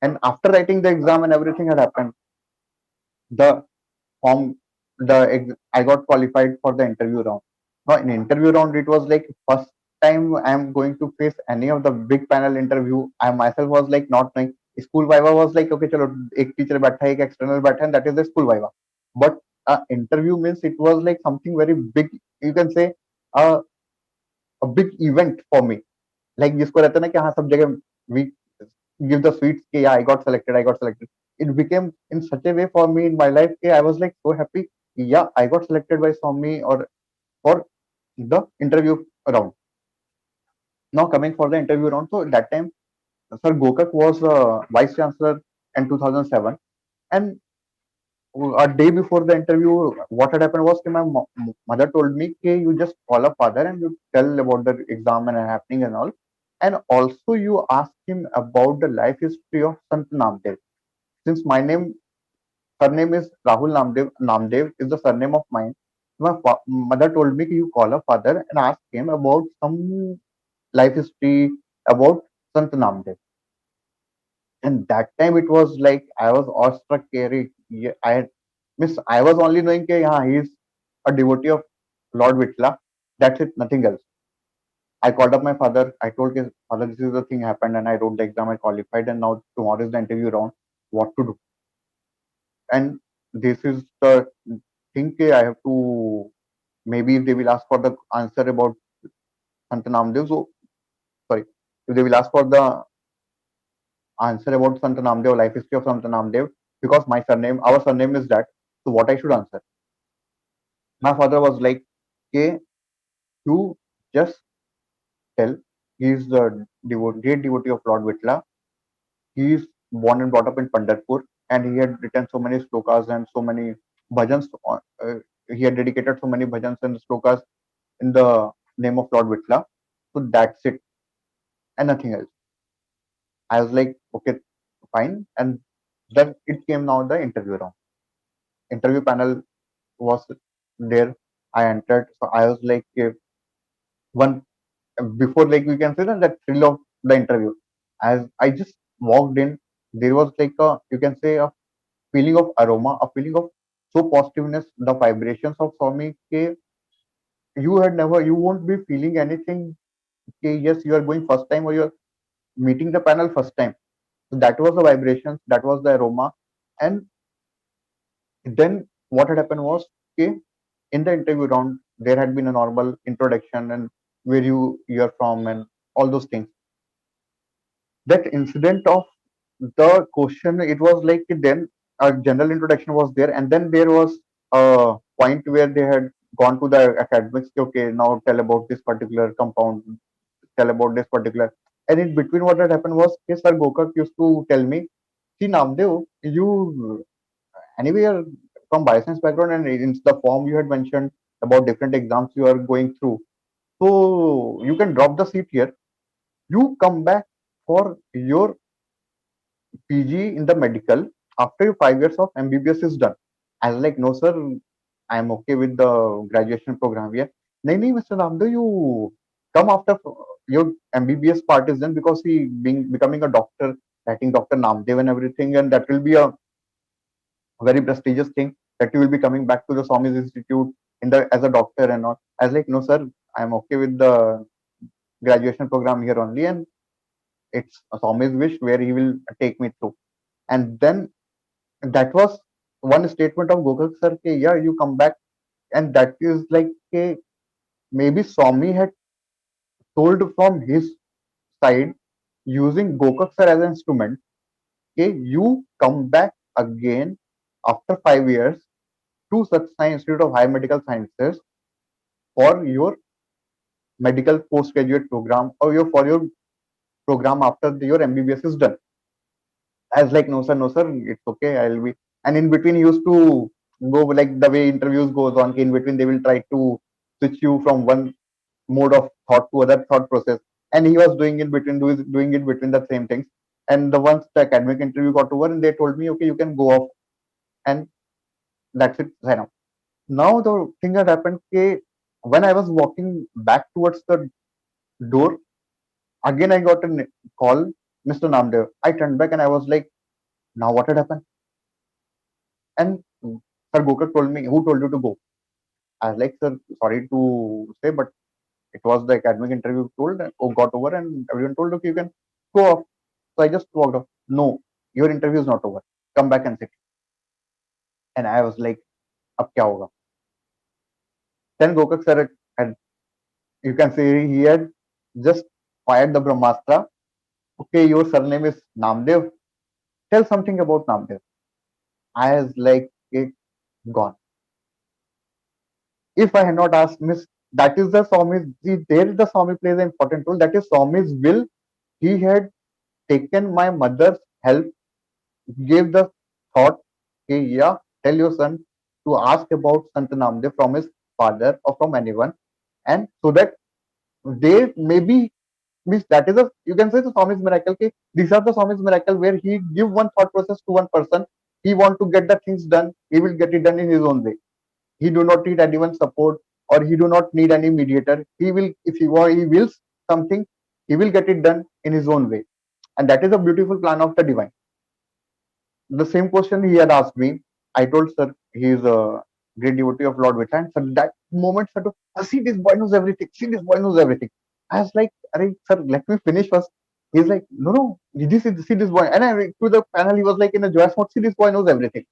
And after writing the exam and everything had happened, the form, I got qualified for the interview round. No, in interview round, it was like first time I'm going to face any of the big panel interview. I myself was like not knowing. School viva was like okay, chalo, एक teacher बैठा है, एक external बैठा है, and that is the school viva. But interview means it was like something very big. You can say uh, a big event for me. Like जिसको रहता है ना कि हाँ सब जगह we give the sweets कि yeah I got selected. It became in such a way for me in my life कि I was like so happy. Yeah, I got selected by Swami or for the interview round. Now coming for the interview round, so that time Sir Gokak was vice chancellor in 2007, and a day before the interview, what had happened was that my mother told me, "Okay, you just call up father and you tell about the exam and happening and all, and also you ask him about the life history of Sant Namdev. Since my name surname is Rahul Namdev, Namdev is the surname of mine. My mother told me, you call up father and ask him about some life history about Sant Namdev." And that time it was like I was awestruck. Yeah, I was only knowing that yeah, he is a devotee of Lord Vitla. That's it, nothing else. I called up my father. I told his father, this is the thing happened, and I wrote the exam. I qualified, and now tomorrow is the interview round. What to do? And this is the thing. I have to, maybe if they will ask for the answer about Sant Namdev. So sorry, if they will ask for the answer about Sant Namdev, life history of Sant Namdev, because our surname is that. So what I should answer? My father was like, "Okay, you just tell he is the great devotee of Lord Vitla. He is born and brought up in Pandharpur, and he had written so many slokas and so many bhajans. He had dedicated so many bhajans and slokas in the name of Lord Vitla. So that's it, and nothing else." I was like, "Okay, fine." And then it came now the interview round. Interview panel was there. I entered. So I was like, one before, like we can say that thrill of the interview. As I just walked in, there was like a, you can say, a feeling of aroma, a feeling of so positiveness, the vibrations of Swami. You won't be feeling anything. Yes, you are going first time or you're meeting the panel first time. So that was the vibrations, that was the aroma. And then what had happened was, okay, in the interview round, there had been a normal introduction and where you're from and all those things. That incident of the question, it was like then a general introduction was there, and then there was a point where they had gone to the academics. Okay, now tell about this particular compound, tell about this particular. And in between, what had happened was, yes, Sir Gokak used to tell me, see, Namdev, you anyway you're from bioscience background, and in the form you had mentioned about different exams you are going through. So you can drop the seat here. You come back for your PG in the medical after your 5 years of MBBS is done. I was like, no, sir, I'm okay with the graduation program here. No, Mr. Namdev, you come after your MBBS part is done, because he being becoming a doctor, writing Dr. Namdev and everything, and that will be a very prestigious thing that you will be coming back to the Swami's Institute in the as a doctor and all. I was like, no, sir, I'm okay with the graduation program here only, and it's Swami's wish where he will take me through. And then that was one statement of Gokak sir, ke, yeah, you come back, and that is like, ke, maybe Swami had told from his side using Gokak sir as an instrument. Okay, you come back again after 5 years to Sathya Institute of Higher Medical Sciences for your medical postgraduate program, or your program after your MBBS is done. I was like, no sir, it's okay. I'll be. And in between, he used to go like the way interviews goes on. In between, they will try to switch you from one mode of thought to other thought process. And he was doing it between the same things. And the once the academic interview got over, and they told me, okay, you can go off, and that's it. Sign up. Now the thing that happened, when I was walking back towards the door, again I got a call, Mr. Namdev. I turned back and I was like, now what had happened? And Sir Gokak told me, who told you to go? I was like, sir, sorry to say, but it was the academic interview told, got over, and everyone told, okay, you can go off. So I just walked off. No, your interview is not over. Come back and sit. And I was like, अब क्या होगा? Then Gokak sir had, you can say he had just fired the Brahmastra. Okay, your surname is Namdev. Tell something about Namdev. I was like, it gone. If I had not asked, Miss, that is the Swami's, see, there the Swami plays an important role. That is Swami's will. He had taken my mother's help, gave the thought, okay, yeah, tell your son to ask about Sant Namdev from his father or from anyone, and so that they maybe means that is a, you can say the Swami's miracle. Okay, these are the Swami's miracle where he give one thought process to one person. He want to get the things done. He will get it done in his own way. He do not need anyone's support, or he do not need any mediator. He will, if he wills something, he will get it done in his own way, and that is a beautiful plan of the divine. The same question he had asked me, I told sir he is a great devotee of Lord Vita, and sir that moment sir, see this boy knows everything. See this boy knows everything. I was like, Arey, sir, let me finish first. He's like, no, no, this is see this boy, and I to the panel he was like in a joyous mode. See this boy knows everything.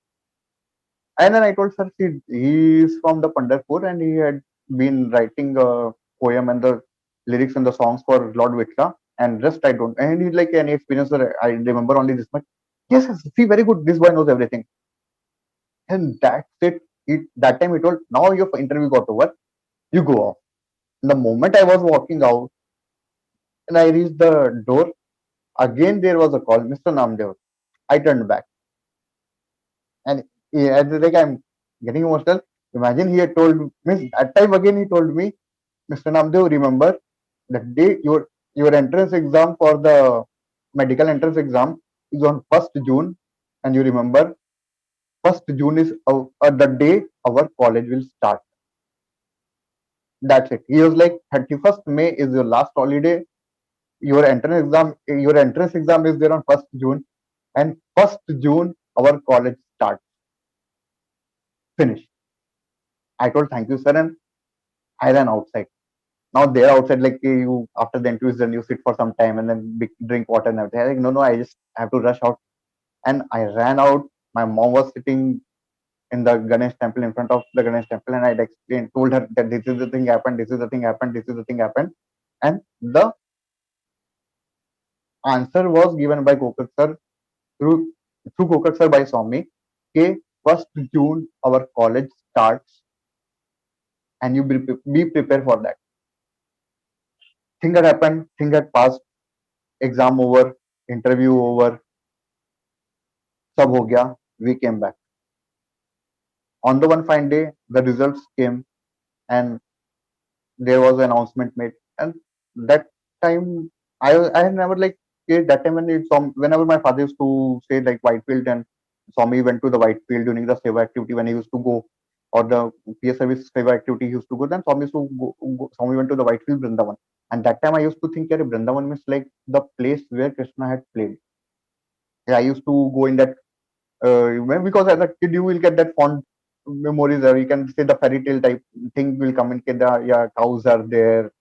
And then I told sir, see, he is from the Pandharpur and he had been writing a poem and the lyrics and the songs for Lord Vitra. And rest I don't. And he's like, any experience, sir? I remember only this much. Yes, yes, see, very good. This boy knows everything. And that's it. That time he told, now your interview got over. You go off. And the moment I was walking out and I reached the door, again there was a call, Mr. Namdev. I turned back. And like I'm getting emotional. Imagine he had told me, at time again he told me, Mr. Namdev, remember the day your entrance exam for the medical entrance exam is on 1st June, and you remember 1st June is the day our college will start. That's it. He was like 31st May is your last holiday. Your entrance exam is there on 1st June, and 1st June our college starts. Finish. I told thank you, sir, and I ran outside. Now they're outside, like you after the interview is done, you sit for some time and then drink water and everything. I'm like, no, no, I just have to rush out. And I ran out. My mom was sitting in the Ganesh temple, in front of the Ganesh temple, and I'd explained, told her that this is the thing happened, this is the thing happened, this is the thing happened. And the answer was given by Kokak sir through Kokak sir by Swami. Okay, 1st June our college starts, and you be prepared for that. Thing had happened, thing had passed, exam over, interview over, सब हो गया. We came back. On the one fine day, the results came, and there was an announcement made. And that time, I had never like, okay, that time when whenever my father used to say like Whitefield, and Swami went to the Whitefield during the Seva activity when he used to go, or the PS service Seva activity he used to go, then Swami used to Swami went to the Whitefield Vrindavan. And that time I used to think that Vrindavan means like the place where Krishna had played. Yeah, I used to go in that because as a kid you will get that fond memories, or you can say the fairy tale type thing will come in. The yeah, cows are there,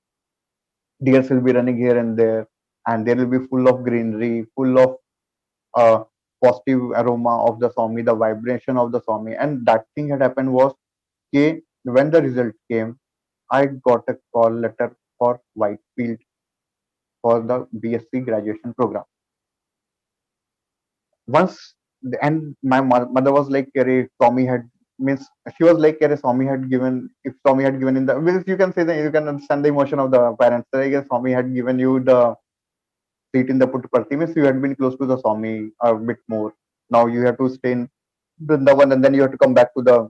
deers will be running here and there, and there will be full of greenery, full of uh, positive aroma of the Swami, the vibration of the Swami. And that thing had happened was, okay, when the result came, I got a call letter for Whitefield for the BSc graduation program. Once and my mother was like, "Kare, Swami had means she was like, Kare, Swami had given, if Swami had given in the, well, you can say that you can understand the emotion of the parents. I guess Swami had given you the seat in the Puttaparthi, means you had been close to the Swami a bit more. Now you have to stay in Vrindavan and then you have to come back to the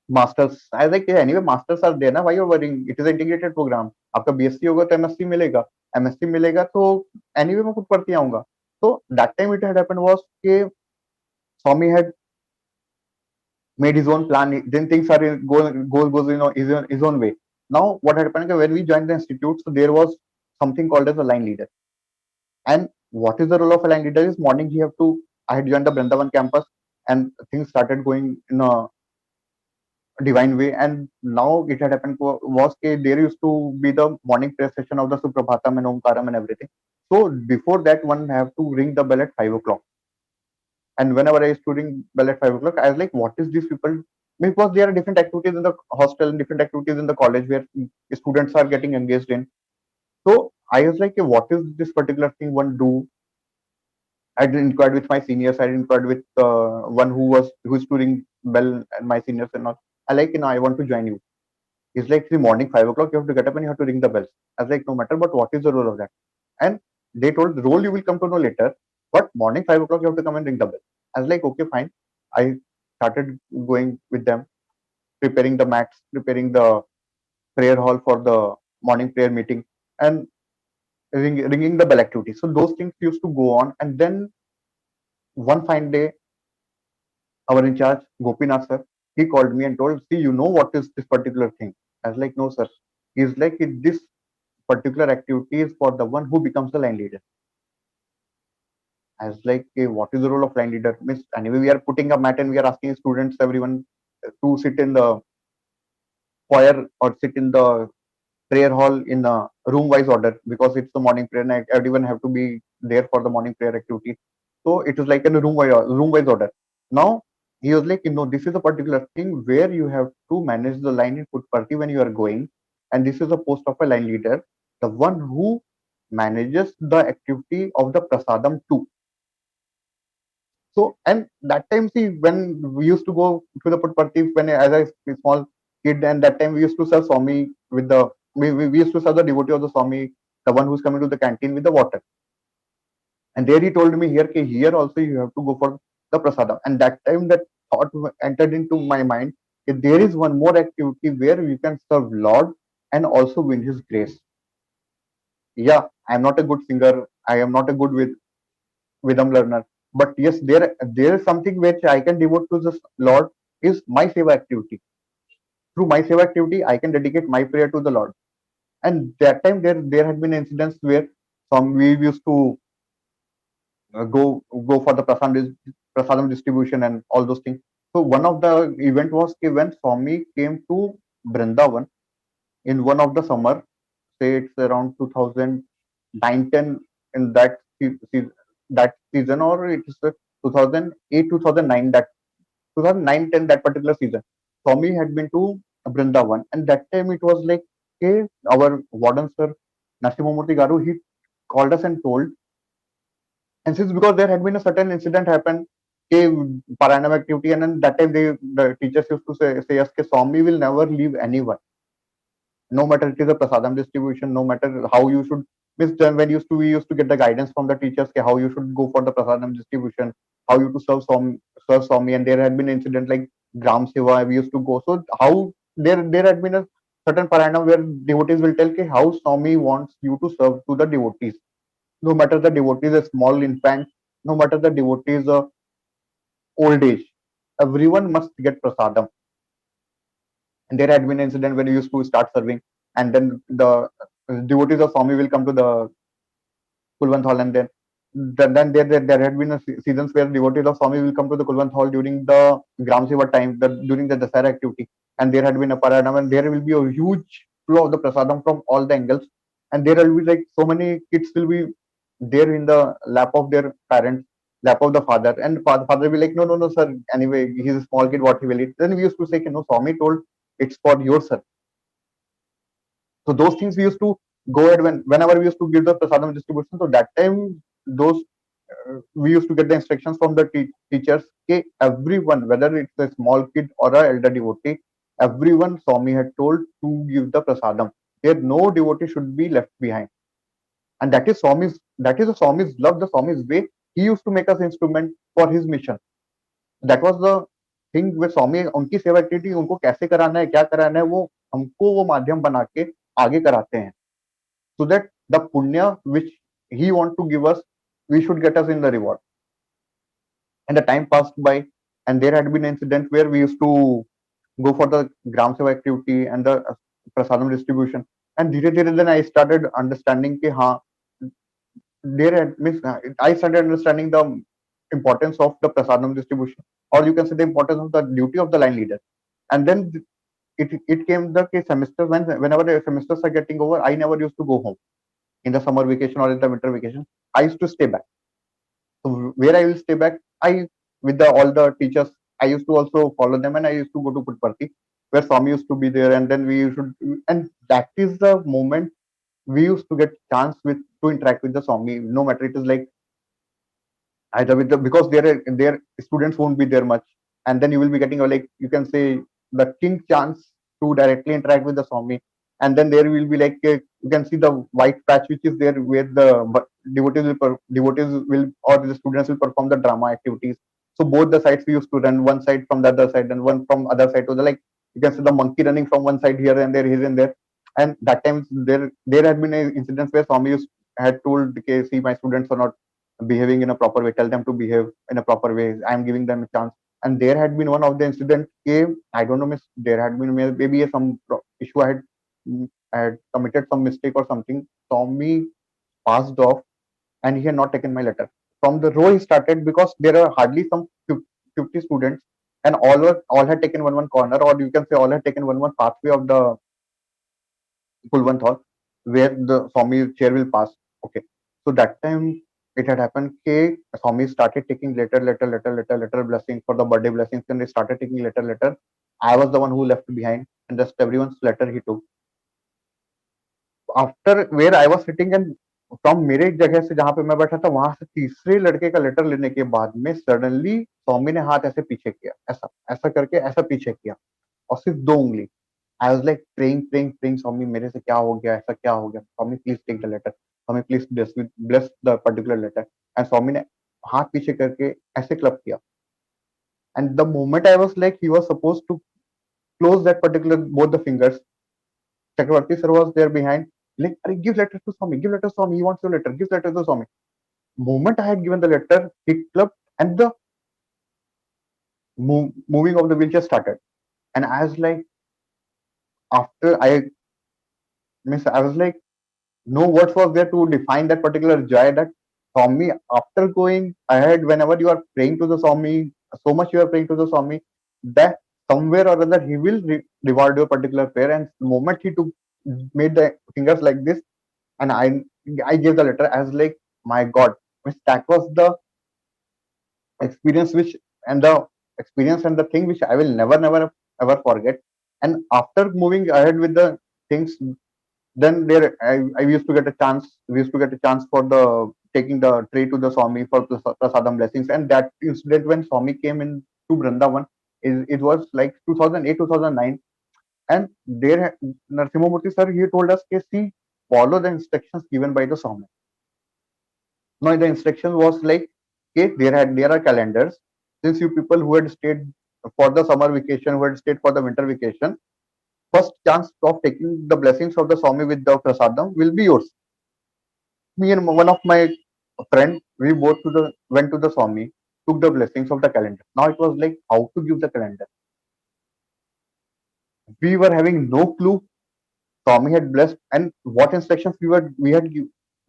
masters." I was like, yeah, anyway, masters are there, na? Why you're worrying? It is an integrated program. आपका BSc होगा तो MSc मिलेगा, MSc मिलेगा तो anyway मैं पुट्टपर्थी आऊंगा. So that time it had happened was कि Swami had made his own plan. Then things are goes his own way. Now what happened when we joined the institute? So there was something called as a line leader. And what is the role of a line leader? Is morning he have to. I had joined the Vrindavan campus, and things started going in a divine way. And now it had happened was there used to be the morning prayer session of the Suprabhatam and Omkaram and everything. So before that, one have to ring the bell at 5 o'clock. And whenever I used to ring bell at 5 o'clock, I was like, what is these people? Because there are different activities in the hostel and different activities in the college where students are getting engaged in. So I was like, what is this particular thing one do? I did inquired with my seniors. I did inquired with one who's to ring bell and my seniors and all. I like, I want to join you. It's like the morning 5 o'clock, you have to get up and you have to ring the bells. I was like, no matter, but what is the role of that? And they told the role you will come to know later, but morning 5 o'clock you have to come and ring the bell. I was like, okay, fine. I started going with them, preparing the mats, preparing the prayer hall for the morning prayer meeting, and ringing the bell activity. So those things used to go on. And then one fine day, our in charge, Gopinath sir, he called me and told, see, you know what is this particular thing? I was like, no, sir. He's like, this particular activity is for the one who becomes the line leader. I was like, what is the role of line leader? Means anyway, we are putting a mat and we are asking students, everyone, to sit in the choir or sit in the prayer hall in a room wise order, because it's the morning prayer and everyone have to be there for the morning prayer activity. So it is like in a room wise order. Now he was like, this is a particular thing where you have to manage the line in Putparthi when you are going, and this is a post of a line leader, the one who manages the activity of the prasadam too. So, and that time, see, when we used to go to the Putparthi, when as a small kid, and that time we used to serve Swami with the, we used to serve the devotee of the Swami, the one who's coming to the canteen with the water. And there he told me, here also you have to go for the prasadam. And that time that thought entered into my mind, there is one more activity where you can serve Lord and also win His grace. Yeah, I am not a good singer. I am not a good rhythm learner. But yes, there is something which I can devote to the Lord, is my seva activity. Through my seva activity, I can dedicate my prayer to the Lord. And that time there had been incidents where some we used to go for the prasadam distribution and all those things. So one of the event was when Swami came to Brindavan in one of the summer, say it's around 2009-10, in that season, or it is 2008 2009, that 2009-10, that particular season. Swami had been to Brindavan, and that time it was like, okay, our warden sir Nasimamurthy Garu, he called us and told, and since because there had been a certain incident happened, okay, paranam activity, and then that time the teachers used to say us, okay, Swami will never leave anyone, no matter it is a prasadam distribution, no matter how you should. Miss, when we used to get the guidance from the teachers, okay, how you should go for the prasadam distribution, how you to serve Swami, and there had been incident like gram seva we used to go. So how there had been a certain paranam where devotees will tell, okay, how Swami wants you to serve to the devotees, no matter the devotee is a small infant, no matter the devotee is a old age, everyone must get prasadam. And there had been an incident when we used to start serving, and then the devotees of Swami will come to the Kulwant Hall, and then there had been seasons where devotees of Swami will come to the Kulwant Hall during the Gram Seva time, during the Dasara activity, and there had been a paranam, and there will be a huge flow of the prasadam from all the angles, and there will be like so many kids will be there in the lap of their parents, lap of the father, and father will be like, no, no, no, sir. Anyway, he's a small kid, what he will eat. Then we used to say, no, Swami told it's for your son. So those things we used to go ahead whenever we used to give the prasadam distribution. So that time, those we used to get the instructions from the teachers. Okay, everyone, whether it's a small kid or a elder devotee, everyone Swami had told to give the prasadam. There, no devotee should be left behind, and that is a Swami's love, the Swami's way. He used to make us instrument for his mission. That was the thing with Swami. उनकी सेवा activity उनको कैसे कराना है, क्या कराना है, वो हमको वो माध्यम बना के आगे कराते हैं, so that the punya which he want to give us, we should get us in the reward. And the time passed by, and there had been an incident where we used to go for the gram seva activity and the prasadam distribution. And धीरे धीरे then I started understanding कि हाँ, means I started understanding the importance of the prasadam distribution, or you can say the importance of the duty of the line leader. And then it came the case semester whenever the semesters are getting over, I never used to go home in the summer vacation or in the winter vacation. I used to stay back. So where I will stay back, I with the all the teachers, I used to also follow them, and I used to go to Putparthi, where Swami used to be there, and then we should, and that is the moment we used to get chance with to interact with the Swami. No matter it is like either with the, because their students won't be there much, and then you will be getting a, like you can say, the king chance to directly interact with the Swami. And then there will be like you can see the white patch which is there where the devotees will or the students will perform the drama activities. So both the sides we used to run, one side from the other side and one from other side to the, like you can see the monkey running from one side here and there. And that time there had been incidents where Swami had told, okay, see, my students are not behaving in a proper way, tell them to behave in a proper way, I'm giving them a chance. And there had been one of the incident came, I don't know, miss, there had been maybe some issue, I had committed some mistake or something. Tommy passed off, and he had not taken my letter from the row he started, because there are hardly some 50 students, and all had taken one corner, or you can say all had taken one pathway of the Kulwant Hall, where the Swami chair will pass. Okay. So that time it had happened, okay, Swami started taking letter blessings for the birthday blessings, and they started taking letter. I was the one who left behind, and just everyone's letter he took. After where I was sitting, and from मेरे जगह से जहां पे मैं बैठा था, वहां से तीसरे लड़के का लेटर लेने के बाद में सडनली स्वामी ने हाथ ऐसे पीछे किया, ऐसा ऐसा करके ऐसा पीछे किया, और सिर्फ 2 उंगली। I was like praying, Swami, मेरे से क्या हो गया, ऐसा क्या हो गया? Swami, please take the letter. Swami, please bless the particular letter. And Swami ने हाथ पीछे करके ऐसे क्लब किया. And the moment I was like, he was supposed to close that particular both the fingers. Chakravarti sir was there behind. Like, give letter to Swami, give letter to Swami. He wants your letter. Give letter to Swami. Moment I had given the letter, he clubbed, and the moving of the wheelchair started. And I was like, after I was like, no words was there to define that particular joy that Swami, after going ahead, whenever you are praying to the Swami, so much you are praying to the Swami, that somewhere or other he will reward your particular prayer. And the moment he took made the fingers like this, and I gave the letter as like, my God, that was the experience which and the experience and the thing which I will never ever forget. And after moving ahead with the things, then there I used to get a chance. We used to get a chance for the taking the tray to the Swami for prasadam blessings. And that incident when Swami came in to Vrindavan, it was like 2008, 2009. And there Narasimhamurthy sir, he told us, see, follow the instructions given by the Swami. Now the instruction was like, okay, there are calendars. Since you people who had stayed for the summer vacation, who had stayed for the winter vacation, first chance of taking the blessings of the Swami with the prasadam will be yours. Me and one of my friend, we both went to the Swami, took the blessings of the calendar. Now it was like how to give the calendar. We were having no clue. Swami had blessed, and what instructions we had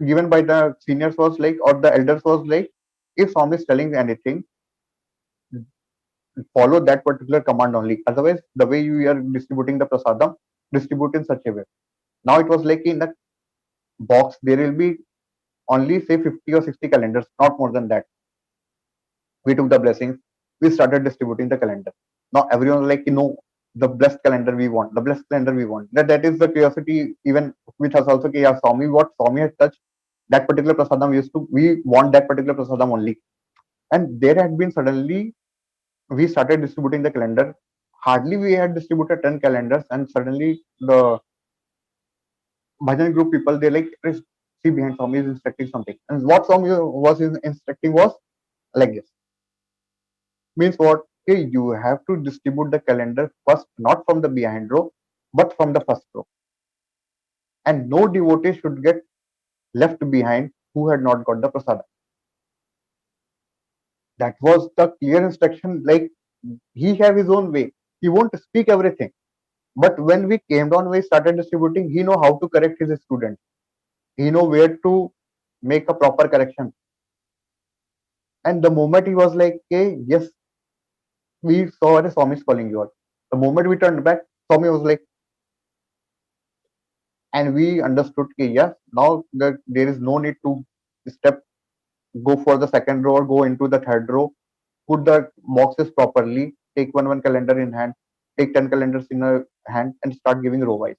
given by the seniors was like, or the elders was like, if Swami is telling anything, follow that particular command only. Otherwise, the way you are distributing the prasadam, distribute in such a way. Now it was like in the box there will be only say 50 or 60 calendars, not more than that. We took the blessings, we started distributing the calendar. Now everyone was like, the blessed calendar we want, the blessed calendar we want. That is the curiosity even with us also. Yeah, Swami, what Swami had touched, that particular prasadam we want that particular prasadam only. And there had been suddenly we started distributing the calendar. Hardly we had distributed 10 calendars, and suddenly the bhajan group people, they like, see behind Swami is instructing something. And what Swami was instructing was like this. Means what? Okay, you have to distribute the calendar first, not from the behind row, but from the first row. And no devotee should get left behind who had not got the prasada. That was the clear instruction. Like, he have his own way. He won't speak everything. But when we came down, we started distributing, he know how to correct his students. He know where to make a proper correction. And the moment he was like, okay, yes, we saw the Swami is calling you out. The moment we turned back, Swami was like, and we understood that yes, now that there is no need to step, go for the second row or go into the third row, put the boxes properly, take one calendar in hand, take 10 calendars in a hand, and start giving row wise,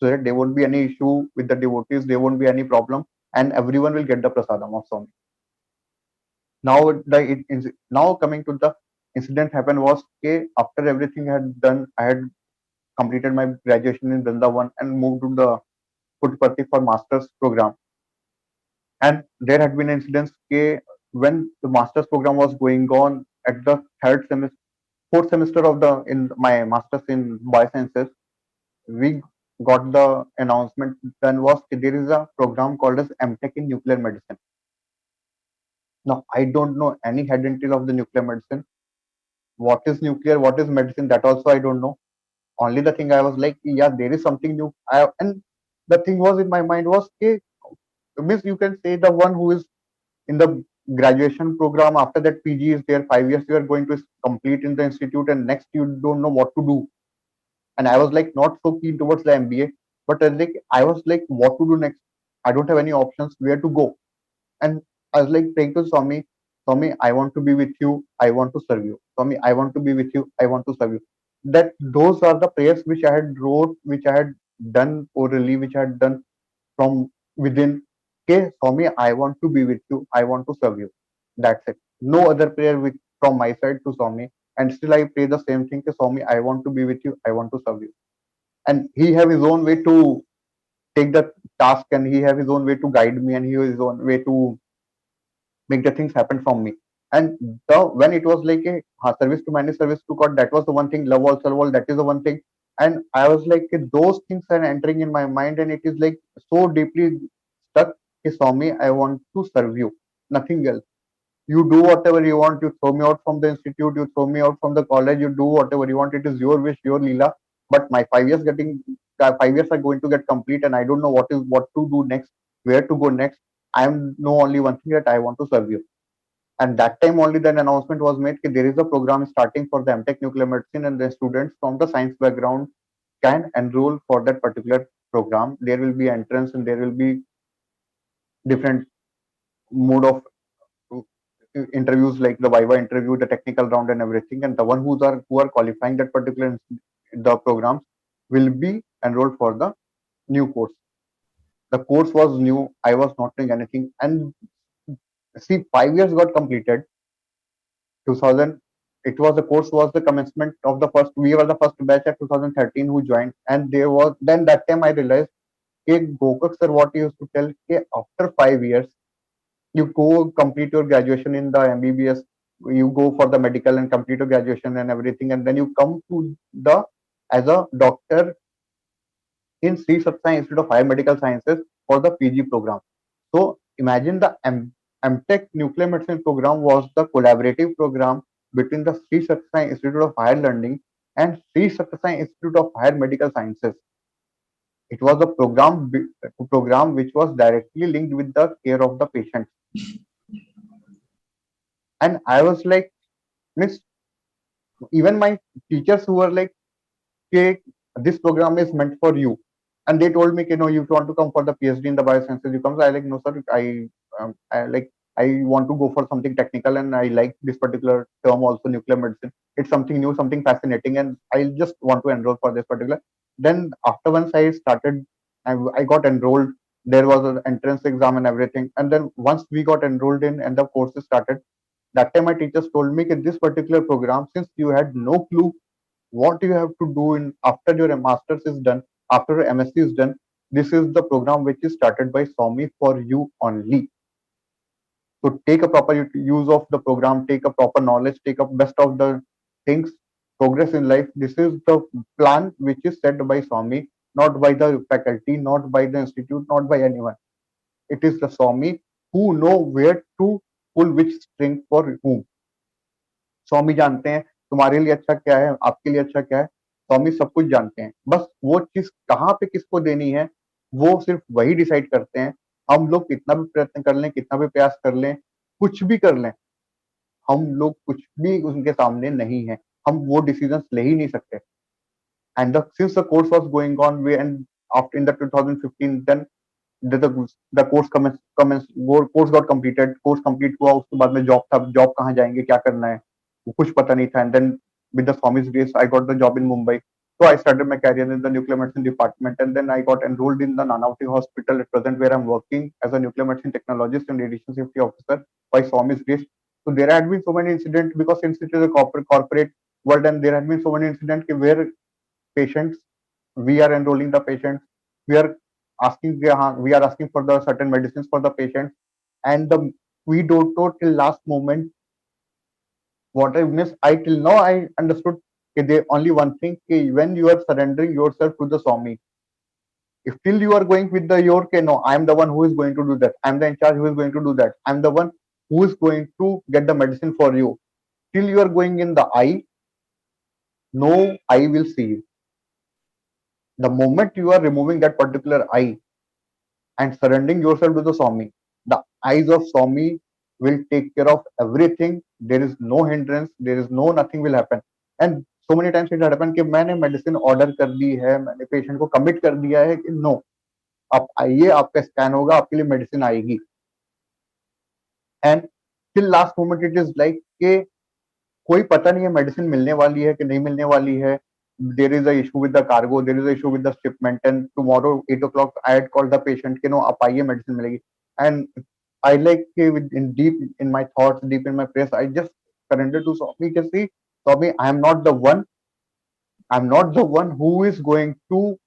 so that there won't be any issue with the devotees, there won't be any problem, and everyone will get the prasadam of Swami. Now now coming to the incident happened was, okay, after everything I had done, I had completed my graduation in Vrindavan and moved to the Puttaparthi for master's program. And there had been incidents, okay, when the master's program was going on at the third semester, fourth semester of the in my master's in biosciences, we got the announcement then was there is a program called as MTech in nuclear medicine. Now I don't know any head and tail of the nuclear medicine. What is nuclear? What is medicine? That also I don't know. Only the thing I was like, yeah, there is something new. And the thing was in my mind was, okay, means you can say the one who is in the graduation program after that PG is there 5 years you are going to complete in the institute and next you don't know what to do. And I was like not so keen towards the MBA, but like I was like what to do next. I don't have any options where to go. And I was like praying to Swami, Swami, I want to be with you. I want to serve you. Swami, I want to be with you. I want to serve you. That those are the prayers which I had wrote, which I had done orally, which I had done from within. Okay, Swami, I want to be with you. I want to serve you. That's it. No other prayer with, from my side to Swami. And still I pray the same thing to Swami, I want to be with you. I want to serve you. And he have his own way to take the task, and he have his own way to guide me, and he have his own way to make the things happen from me. And the when it was like a service to manage, service to God, that was the one thing. Love all, serve all, that is the one thing. And I was like, those things are entering in my mind, and it is like so deeply stuck. He saw me, I want to serve you, nothing else. You do whatever you want. You throw me out from the institute, you throw me out from the college, you do whatever you want. It is your wish, your leela. But my 5 years getting 5 years are going to get complete, and I don't know what to do next, where to go next. I am know only one thing, that I want to serve you. And that time only then announcement was made that there is a program starting for the MTech nuclear medicine, and the students from the science background can enroll for that particular program. There will be entrance, and there will be different mode of interviews, like the Viva interview, the technical round, and everything. And the one who are qualifying that particular the programs will be enrolled for the new course. The course was new. I was not doing anything, and see, 5 years got completed. 2000, it was the course was the commencement of the first. We were the first batch at 2013 who joined, and there was then that time I realized, okay, Gokak sir, what he used to tell, okay, after 5 years you go complete your graduation in the MBBS, you go for the medical and complete your graduation and everything, and then you come to the as a doctor in Sri Sathya Institute of Higher Medical Sciences for the PG program. So imagine the MTech nuclear medicine program was the collaborative program between the Sri Sathya Institute of Higher Learning and Sri Sathya Institute of Higher Medical Sciences. It was a program which was directly linked with the care of the patient. And I was like, Miss, even my teachers who were like, okay, this program is meant for you. And they told me, you know, you want to come for the PhD in the biosciences, you come. So I like, no, sir, I want to go for something technical, and I like this particular term also, nuclear medicine. It's something new, something fascinating, and I just want to enroll for this particular. Then after once I started, I got enrolled. There was an entrance exam and everything. And then once we got enrolled in and the courses started, that time my teachers told me that this particular program, since you had no clue what you have to do in after your master's is done, after your MSc is done, this is the program which is started by Swami for you only. So take a proper use of the program, take a proper knowledge, take a best of the things, progress in life. This is the plan which is set by Swami, not by the faculty, not by the institute, not by anyone. It is the Swami who know where to pull which string for whom. स्वामी जानते हैं तुम्हारे लिए अच्छा क्या है, आपके लिए अच्छा क्या है. स्वामी सब कुछ जानते हैं. बस वो चीज कहाँ पे किसको देनी है, वो सिर्फ वही डिसाइड करते हैं. हम लोग कितना भी प्रयत्न कर लें, कितना भी प्रयास कर लें, कुछ भी कर लें, हम लोग कुछ भी उनके सामने नहीं है. हम वो डिसीजंस ले ही नहीं सकते. And since the course was going on, we and after in the 2015, then the course course got completed. Course complete हुआ, उसके बाद में जॉब था. जॉब कहाँ जाएंगे, क्या करना है, वो कुछ पता नहीं था. And then with the Swami's grace, I got the job in Mumbai. So I started my career in the nuclear medicine department, and then I got enrolled in the Nanavati Hospital at present, where I'm working as a nuclear medicine technologist and radiation safety officer by Swami's grace. So there had been so many incidents, because since it is a corporate world, and there had been so many incidents where patients, we are enrolling the patients, we are asking for the certain medicines for the patients, and we don't know till last moment what I miss. I till now I understood they only one thing, when you are surrendering yourself to the Swami, if till you are going with the your no, I am the one who is going to do that, I am the in charge who is going to do that, I am the one who is going to get the medicine for you. Till you are going in the I, no I will see you. The moment you are removing that particular I and surrendering yourself to the Swami, the eyes of Swami will take care of everything. There is no hindrance, there is no nothing will happen. And so many times it happened कि मैंने medicine order कर दी है, मैंने patient को commit कर दिया है कि नो, आप आइए, आपका स्कैन होगा, आपके लिए मेडिसिन आएगी. And till last moment it is like कि कोई पता नहीं है मेडिसिन मिलने वाली है कि नहीं मिलने वाली है. There is a issue with the cargo, there is a issue with the shipment, and tomorrow 8 o'clock I had called the patient कि no, आप आइए, मेडिसिन मिलेगी. And I like in deep in my thoughts, deep in my prayers, I just surrendered to Swami कि see, Swami, I'm not the one who is going to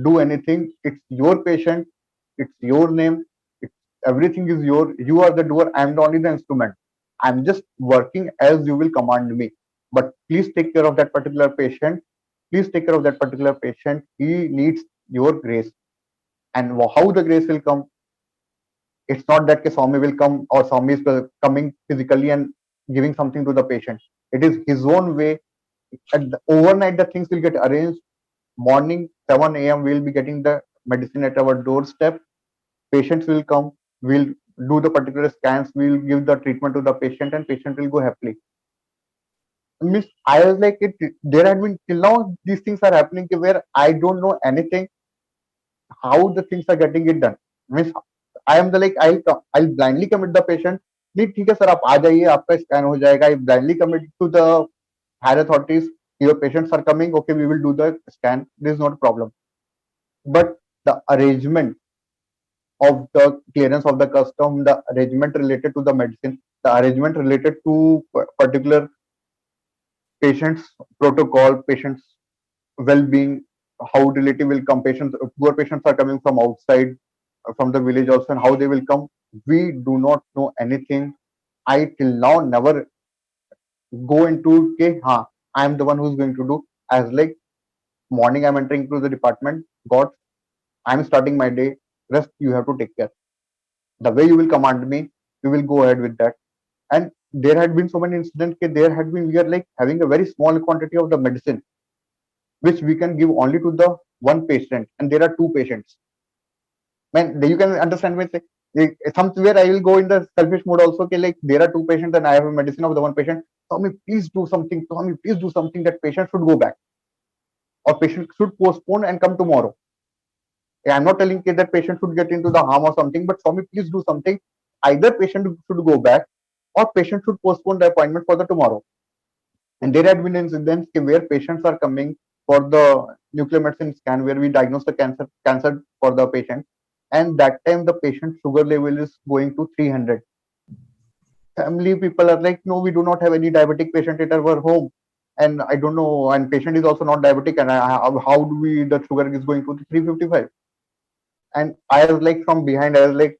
do anything. It's your patient, it's your name, it's, everything is your, you are the doer, I'm only the instrument. I'm just working as you will command me. But please take care of that particular patient. Please take care of that particular patient. He needs your grace. And how the grace will come, it's not that Swami will come or Swami is coming physically and giving something to the patient. It is his own way. Overnight, the things will get arranged. Morning 7 a.m. we will be getting the medicine at our doorstep. Patients will come, we'll do the particular scans, we'll give the treatment to the patient, and patient will go happily. Miss, I was like, there had been till now these things are happening where I don't know anything how the things are getting it done. Miss, I am the like I'll blindly commit the patient. नहीं ठीक है sir, आप आ जाइए, आपका scan हो जाएगा. I blindly commit to the higher authorities. Your patients are coming. Okay, we will do the scan. This is not a problem. But the arrangement of the clearance of the custom, the arrangement related to the medicine, the arrangement related to particular patients protocol, patients well-being, how relative will come, patients, poor patients are coming from outside, from the village also, and how they will come. We do not know anything. I till now never go into okay, I am the one who's going to do. As like morning I'm entering to the department, God, I'm starting my day, rest you have to take care. The way you will command me, you will go ahead with that. And there had been so many incidents that there had been, we are like having a very small quantity of the medicine which we can give only to the one patient, and there are two patients. Man, you can understand me. Somewhere I will go in the selfish mode also. Okay, like there are two patients and I have a medicine of the one patient. Tommy, please do something. Tommy, please do something. That patient should go back, or patient should postpone and come tomorrow. I'm not telling you that patient should get into the harm or something, but Tommy, please do something. Either patient should go back, or patient should postpone the appointment for the tomorrow. And there had been incidents where patients are coming for the nuclear medicine scan where we diagnose the cancer for the patient, and that time the patient sugar level is going to 300. Family people are like, no, we do not have any diabetic patient at our home, and I don't know, and patient is also not diabetic, and how do we, the sugar is going to 355. And I was like from behind, I was like,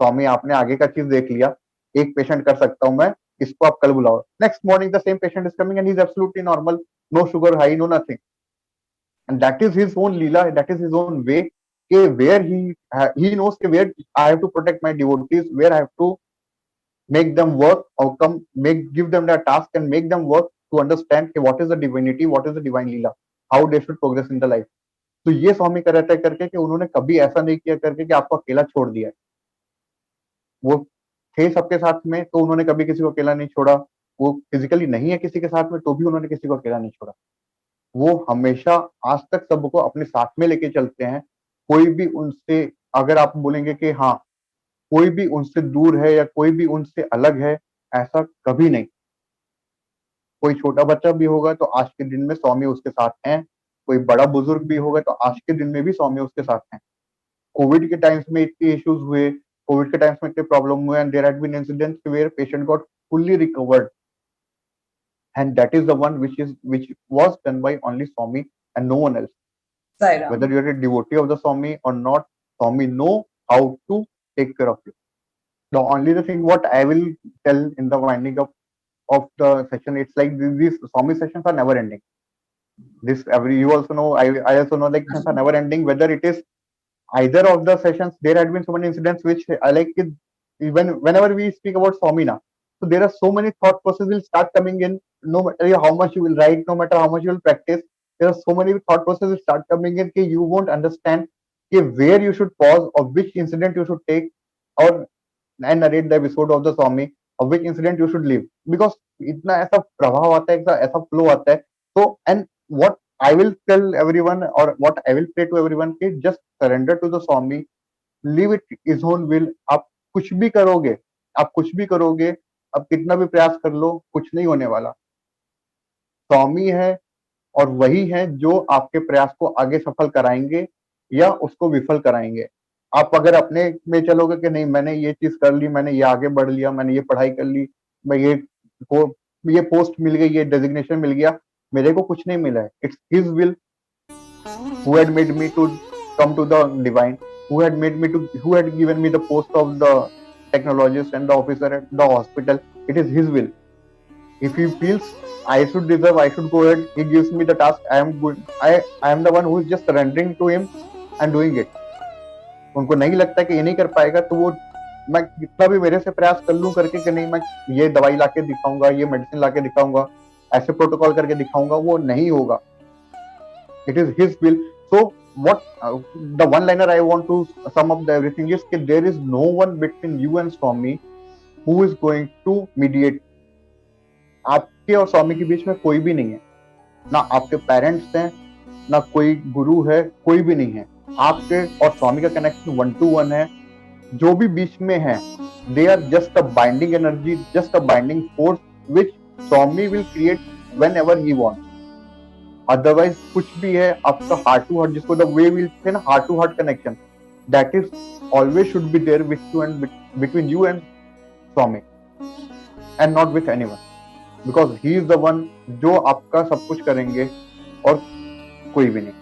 स्वामी आपने आगे का चीज देख लिया, एक patient कर सकता हूं मैं, इसको आप कल बुलाओ. Next morning the same patient is coming and he is absolutely normal, no sugar high, no nothing. And that is his own leela, that is his own way, के वेयर ही नोस के where I have to protect my devotees, where I have to make them work or give them their task and make them work to understand what is the divinity, what is the divine leela, how they should progress in the life. तो ये स्वामी कर रहे थे करके कि उन्होंने कभी ऐसा नहीं किया करके कि आपको अकेला छोड़ दिया है. वो थे सबके साथ में, तो उन्होंने कभी किसी को अकेला नहीं छोड़ा. वो फिजिकली नहीं है किसी के साथ में, तो भी उन्होंने किसी को अकेला नहीं छोड़ा। वो हमेशा आज तक सबको अपने साथ में लेके चलते हैं। कोई भी उनसे, अगर आप बोलेंगे कि हाँ कोई भी उनसे दूर है या कोई भी उनसे अलग है, ऐसा कभी नहीं। कोई छोटा बच्चा भी होगा तो आज के दिन में स्वामी उसके साथ हैं, कोई बड़ा बुजुर्ग भी होगा तो आज के दिन में भी स्वामी उसके साथ हैं। कोविड के टाइम्स में इतने इश्यूज हुए, कोविड के टाइम्स में इतने प्रॉब्लम हुए, and there had been incidents where patient got fully recovered, and that is the one which was done by only Swami and no one else. Sai Ram. Whether you're a devotee of the Swami or not, Swami know how to take care of you. The only the thing what I will tell in the winding up of the session, it's like these Swami sessions are never ending. This every you also know, I also know, like sessions are never ending. Whether it is either of the sessions, there had been so many incidents which I like it, even whenever we speak about Swami now. So there are so many thought processes will start coming in. No matter how much you will write, no matter how much you will practice, there are so many thought processes will start coming in that you won't understand where you should pause or which incident you should take or and narrate the episode of the Swami or which incident you should leave, because इतना ऐसा प्रभाव आता है, ऐसा flow आता है. So and what I will tell everyone or what I will pray to everyone is just surrender to the Swami, leave it his own will. आप कुछ भी करोगे, आप कुछ भी करोगे, आप कितना भी प्रयास कर लो, कुछ नहीं होने वाला. स्वामी है और वही है जो आपके प्रयास को आगे सफल कराएंगे या उसको विफल कराएंगे. आप अगर अपने में चलोगे कि नहीं मैंने ये चीज कर ली, मैंने ये आगे बढ़ लिया, मैंने ये पढ़ाई कर ली, मैं ये पोस्ट मिल गई, ये डेजिग्नेशन मिल गया, मेरे को कुछ नहीं मिला है. It's his will who had made me to come to the divine, who had given me the post of the technologist and the officer at the hospital. It is his will. If he feels I should deserve, I should go ahead, he gives me the task, I am good. I am the one who is just surrendering to him and doing it. उनको नहीं लगता कि ये नहीं कर पाएगा, तो वो मैं कितना भी मेरे से प्रयास कर लूं करके कि नहीं मैं ये दवाई लाके दिखाऊंगा, ये मेडिसिन लाके दिखाऊंगा, ऐसे प्रोटोकॉल करके दिखाऊंगा, वो नहीं होगा. It is his will. So what the one liner I want to sum up everything is that there is no one between you and Swami who is going to mediate. आपके और स्वामी के बीच में कोई भी नहीं है, ना आपके पेरेंट्स हैं, ना कोई गुरु है, कोई भी नहीं है. आपके और स्वामी का कनेक्शन 1-to-1 है. जो भी बीच में है, they are just a binding energy, just a binding force which Swami will create whenever he wants. Otherwise कुछ भी है आपका heart to heart, जिसको the way we'll say ना heart to heart connection, that is always should be there with you and between you and Swami and not with anyone, because he is the one जो आपका सब कुछ करेंगे और कोई भी नहीं.